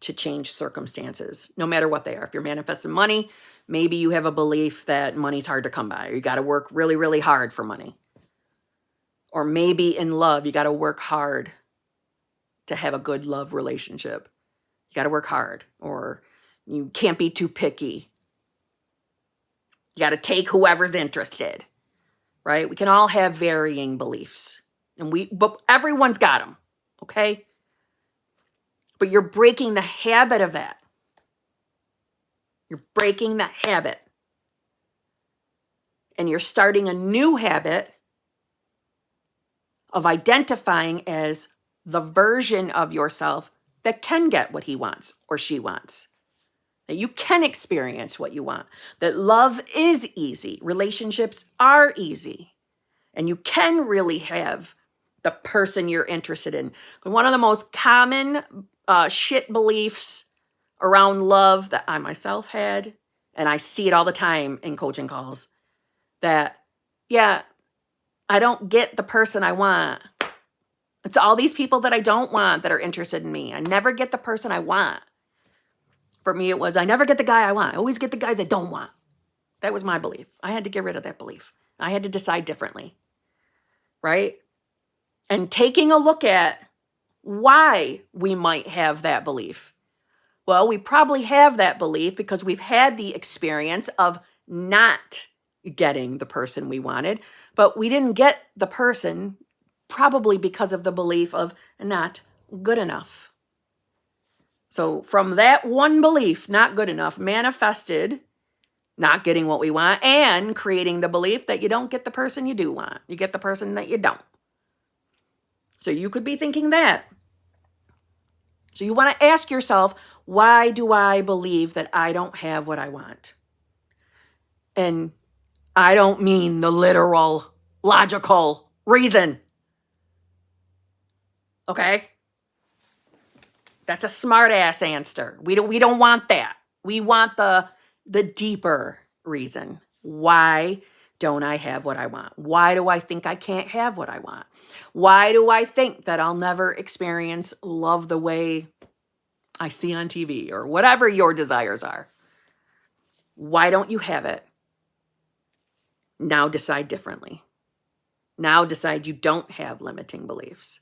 Speaker 1: to change circumstances, no matter what they are. If you're manifesting money, maybe you have a belief that money's hard to come by, or you got to work really, really hard for money. Or maybe in love, you got to work hard to have a good love relationship. You got to work hard, or you can't be too picky. You got to take whoever's interested, right? We can all have varying beliefs, but everyone's got them, okay? But you're breaking the habit of that. You're breaking the habit. And you're starting a new habit of identifying as the version of yourself that can get what he wants or she wants. That you can experience what you want. That love is easy. Relationships are easy. And you can really have the person you're interested in. One of the most common shit beliefs around love that I myself had, and I see it all the time in coaching calls, that, I don't get the person I want. It's all these people that I don't want that are interested in me. I never get the person I want. For me, it was, I never get the guy I want. I always get the guys I don't want. That was my belief. I had to get rid of that belief. I had to decide differently, right? And taking a look at why we might have that belief. Well, we probably have that belief because we've had the experience of not getting the person we wanted, but we didn't get the person probably because of the belief of not good enough. So from that one belief, not good enough, manifested not getting what we want and creating the belief that you don't get the person you do want. You get the person that you don't. So you could be thinking that. So you want to ask yourself, why do I believe that I don't have what I want? And I don't mean the literal, logical reason. Okay? That's a smart ass answer. We don't want that. We want the deeper reason. Why don't I have what I want? Why do I think I can't have what I want? Why do I think that I'll never experience love the way I see on TV or whatever your desires are? Why don't you have it? Now decide differently. Now decide you don't have limiting beliefs.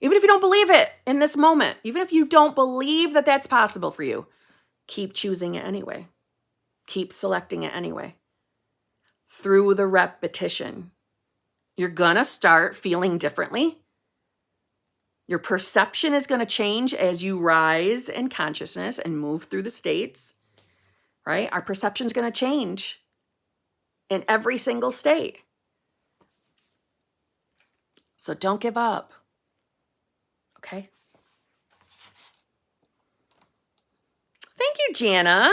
Speaker 1: Even if you don't believe it in this moment, even if you don't believe that that's possible for you, keep choosing it anyway. Keep selecting it anyway. Through the repetition, you're gonna start feeling differently. Your perception is gonna change as you rise in consciousness and move through the states, right? Our perception's gonna change in every single state. So don't give up, okay? Thank you, Jana.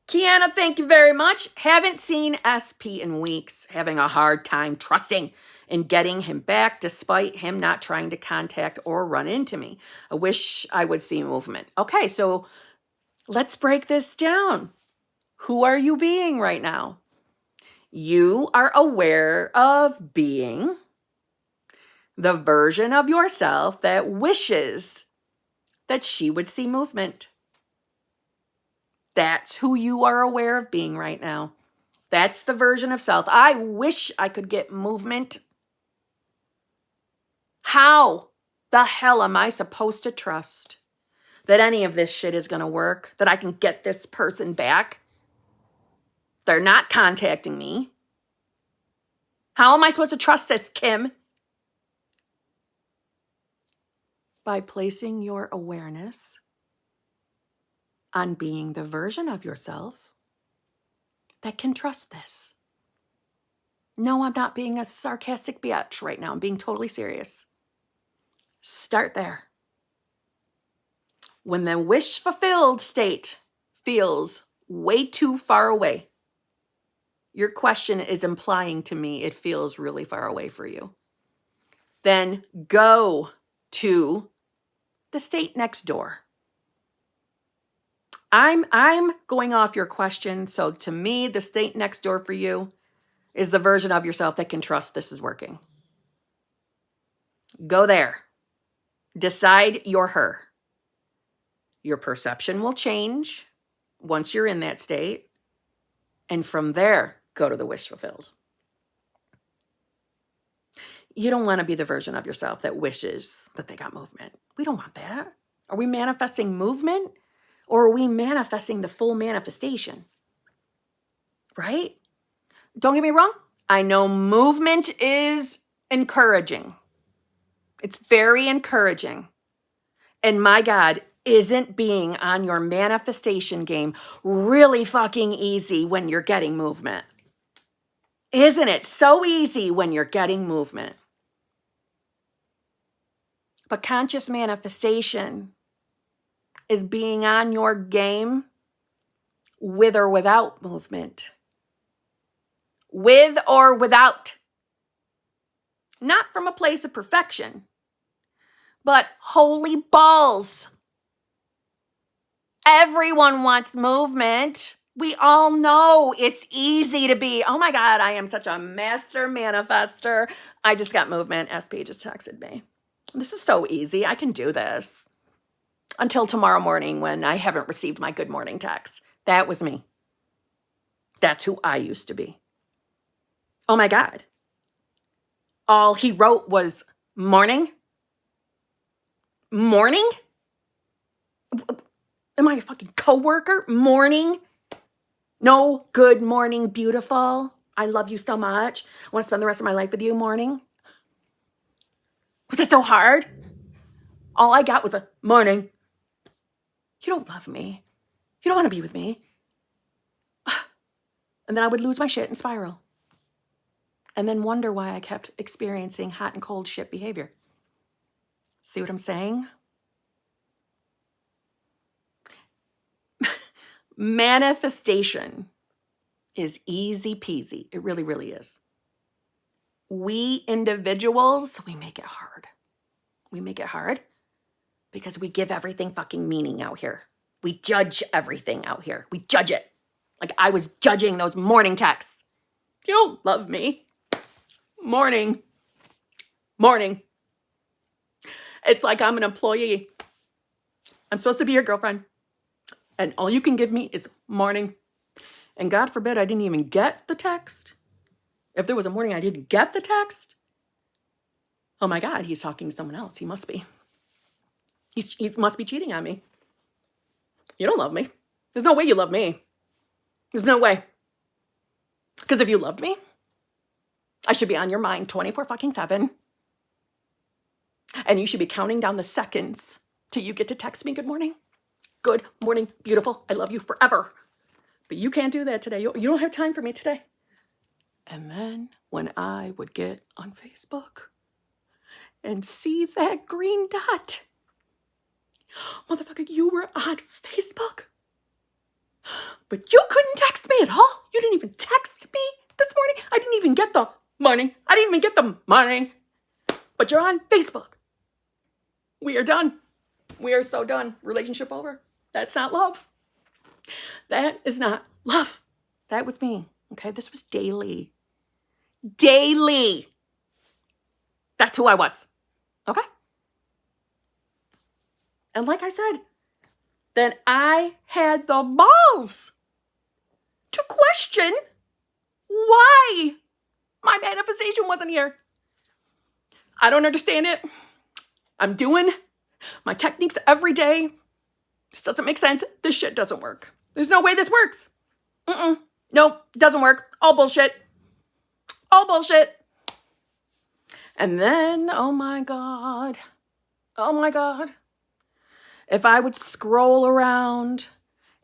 Speaker 1: Kiana, thank you very much. Haven't seen SP in weeks. Having a hard time trusting in getting him back despite him not trying to contact or run into me. I wish I would see movement. Okay, so let's break this down. Who are you being right now? You are aware of being the version of yourself that wishes that she would see movement. That's who you are aware of being right now. That's the version of self. I wish I could get movement. How the hell am I supposed to trust that any of this shit is going to work? That I can get this person back? They're not contacting me. How am I supposed to trust this, Kim? By placing your awareness on being the version of yourself that can trust this. No, I'm not being a sarcastic bitch right now. I'm being totally serious. Start there. When the wish fulfilled state feels way too far away, your question is implying to me it feels really far away for you. Then go to the state next door. I'm going off your question. So to me, the state next door for you is the version of yourself that can trust this is working. Go there. Decide you're her. Your perception will change once you're in that state. And from there, go to the wish fulfilled. You don't want to be the version of yourself that wishes that they got movement. We don't want that. Are we manifesting movement? Or are we manifesting the full manifestation? Right? Don't get me wrong. I know movement is encouraging. It's very encouraging. And my God, isn't being on your manifestation game really fucking easy when you're getting movement? Isn't it so easy when you're getting movement? But conscious manifestation is being on your game with or without movement. With or without. Not from a place of perfection, but holy balls. Everyone wants movement. We all know it's easy to be, oh my God, I am such a master manifester. I just got movement. SP just texted me. This is so easy. I can do this. Until tomorrow morning when I haven't received my good morning text. That was me. That's who I used to be. Oh my God. All he wrote was morning? Morning? Am I a fucking coworker? Morning? No, good morning, beautiful. I love you so much. I want to spend the rest of my life with you, morning. Was that so hard? All I got was a morning. You don't love me. You don't want to be with me. And then I would lose my shit and spiral. And then wonder why I kept experiencing hot and cold shit behavior. See what I'm saying? Manifestation is easy peasy. It really, really is. We individuals, we make it hard. We make it hard because we give everything fucking meaning out here. We judge everything out here. We judge it. Like I was judging those morning texts. You don't love me. Morning. Morning. It's like I'm an employee. I'm supposed to be your girlfriend. And all you can give me is morning. And God forbid I didn't even get the text. If there was a morning I didn't get the text, oh my God, he's talking to someone else. He must be. He must be cheating on me. You don't love me. There's no way you love me. There's no way. Because if you loved me, I should be on your mind 24-7. And you should be counting down the seconds till you get to text me good morning. Good morning, beautiful. I love you forever. But you can't do that today. You don't have time for me today. And then when I would get on Facebook and see that green dot, motherfucker, you were on Facebook, but you couldn't text me at all. You didn't even text me this morning. I didn't even get the morning. I didn't even get the morning. But you're on Facebook. We are done. We are so done. Relationship over. That's not love. That is not love. That was me. Okay, this was daily. Daily. That's who I was. Okay? And like I said, then I had the balls to question why my manifestation wasn't here. I don't understand it. I'm doing my techniques every day. This doesn't make sense. This shit doesn't work. There's no way this works. Nope, doesn't work. All bullshit. All bullshit. And then, oh my God. If I would scroll around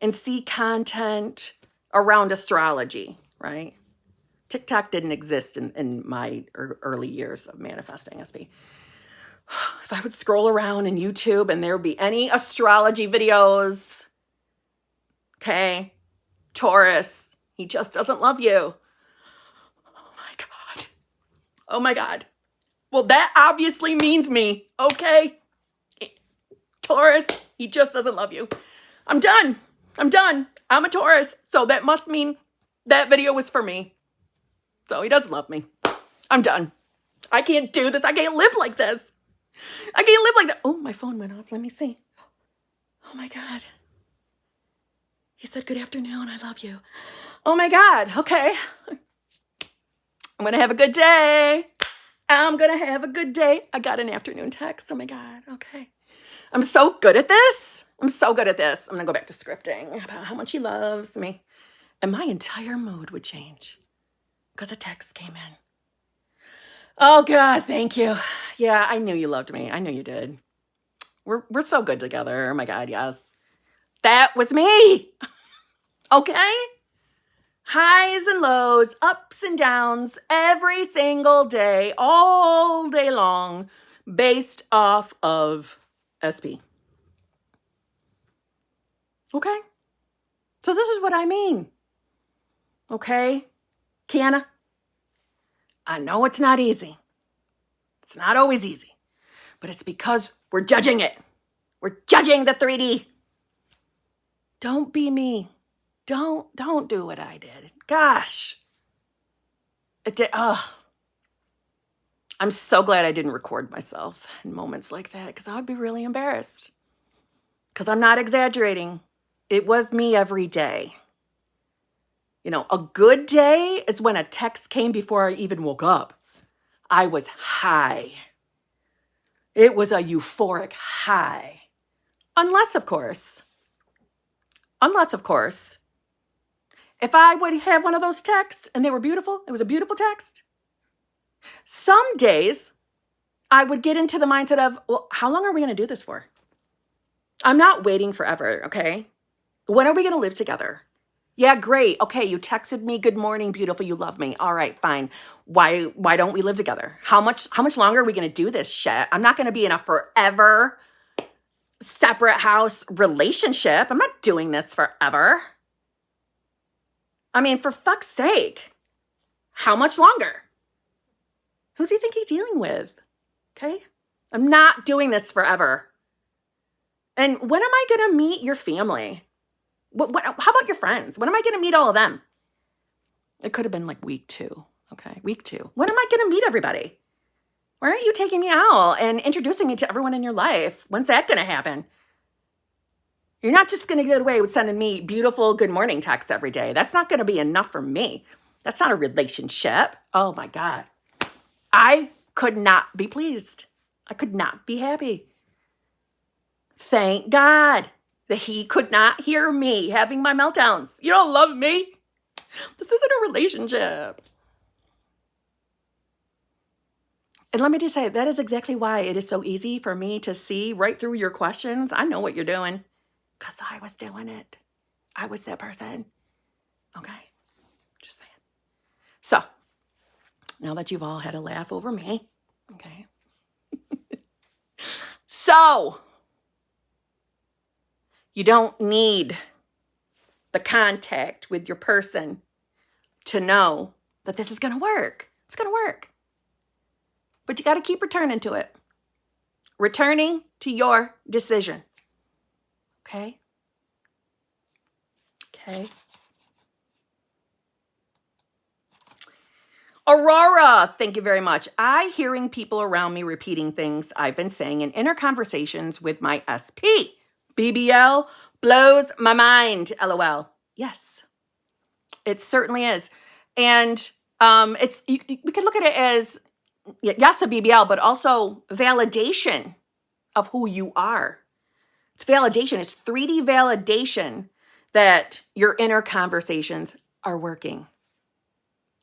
Speaker 1: and see content around astrology, right? TikTok didn't exist in my early years of manifesting SB. If I would scroll around in YouTube and there would be any astrology videos, okay, Taurus, he just doesn't love you. Oh my God. Oh my God. Well, that obviously means me, okay? Taurus, he just doesn't love you. I'm done. I'm a Taurus, so that must mean that video was for me. So he doesn't love me. I'm done. I can't do this. I can't live like this. I can't live like that. Oh, my phone went off. Let me see. Oh my God. He said, good afternoon. I love you. Oh my God. Okay. I'm going to have a good day. I got an afternoon text. Oh my God. Okay. I'm so good at this. I'm going to go back to scripting about how much he loves me. And my entire mood would change because a text came in. Oh God, thank you. Yeah, I knew you loved me. I knew you did. We're so good together. Oh my God, yes. That was me. Okay? Highs and lows, ups and downs, every single day, all day long, based off of SB. Okay? So this is what I mean. Okay? Kiana, I know it's not easy. It's not always easy. But it's because we're judging it. We're judging the 3D. Don't be me. Don't do what I did. Gosh. I'm so glad I didn't record myself in moments like that because I would be really embarrassed. Because I'm not exaggerating. It was me every day. You know, a good day is when a text came before I even woke up. I was high. It was a euphoric high. Unless, of course, Unless, of course, if I would have one of those texts and they were beautiful, it was a beautiful text. Some days I would get into the mindset of, well, how long are we going to do this for? I'm not waiting forever, okay? When are we going to live together? Yeah, great. Okay, you texted me, good morning, beautiful, you love me. All right, fine. Why don't we live together? How much longer are we going to do this shit? I'm not going to be in a forever separate house relationship. I'm not doing this forever. I mean, for fuck's sake, how much longer? Who's he think he's dealing with? Okay? I'm not doing this forever. And when am I going to meet your family? How about your friends? When am I going to meet all of them? It could have been like week 2. Okay, week 2. When am I going to meet everybody? Why aren't you taking me out and introducing me to everyone in your life? When's that going to happen? You're not just going to get away with sending me beautiful good morning texts every day. That's not going to be enough for me. That's not a relationship. Oh my God. I could not be pleased. I could not be happy. Thank God that he could not hear me having my meltdowns. You don't love me. This isn't a relationship. And let me just say, that is exactly why it is so easy for me to see right through your questions. I know what you're doing because I was doing it. I was that person. Okay, just saying. So, now that you've all had a laugh over me, okay. So, you don't need the contact with your person to know that this is going to work. It's going to work. But you got to keep returning to it. Returning to your decision. Okay? Okay. Aurora, thank you very much. Hearing people around me repeating things I've been saying in inner conversations with my SP. BBL blows my mind, LOL. Yes, it certainly is. And we could look at it as, yes, a BBL, but also validation of who you are. It's validation. It's 3D validation that your inner conversations are working.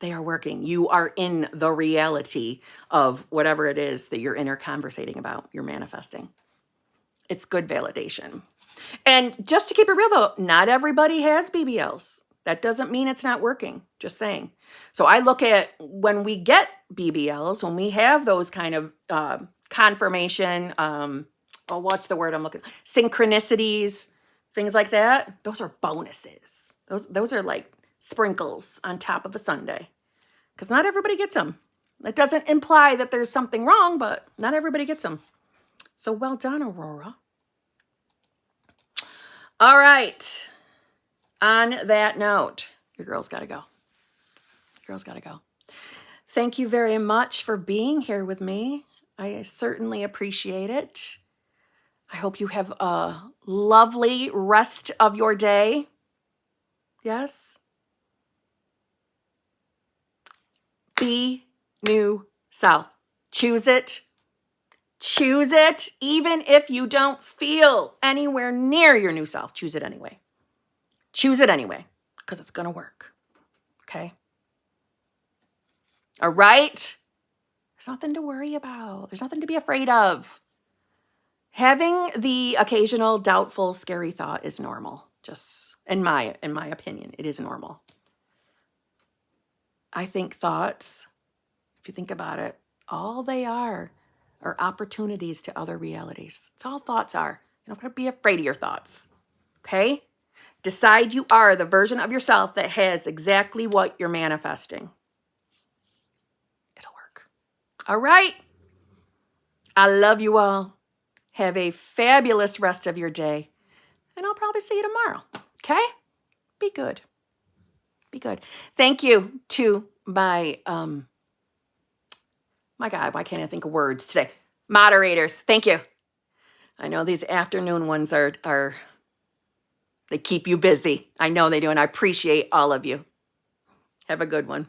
Speaker 1: They are working. You are in the reality of whatever it is that you're inner conversating about, you're manifesting. It's good validation. And just to keep it real though, not everybody has BBLs. That doesn't mean it's not working, just saying. So I look at when we get BBLs, when we have those kind of confirmation, what's the word I'm looking? Synchronicities, things like that. Those are bonuses. Those are like sprinkles on top of a sundae. Because not everybody gets them. That doesn't imply that there's something wrong, but not everybody gets them. So well done, Aurora. All right. On that note, your girl's got to go. Your girl's got to go. Thank you very much for being here with me. I certainly appreciate it. I hope you have a lovely rest of your day. Yes? Be new self. Choose it. Choose it, even if you don't feel anywhere near your new self. Choose it anyway. Choose it anyway, because it's going to work. Okay? All right? There's nothing to worry about. There's nothing to be afraid of. Having the occasional doubtful, scary thought is normal. Just in my opinion, it is normal. I think thoughts, if you think about it, all they are opportunities to other realities. That's all thoughts are. You don't have to be afraid of your thoughts. Okay? Decide you are the version of yourself that has exactly what you're manifesting. It'll work. All right. I love you all. Have a fabulous rest of your day. And I'll probably see you tomorrow. Okay? Be good. Be good. Thank you to my, my God, why can't I think of words today? Moderators. Thank you. I know these afternoon ones are they keep you busy. I know they do, and I appreciate all of you. Have a good one.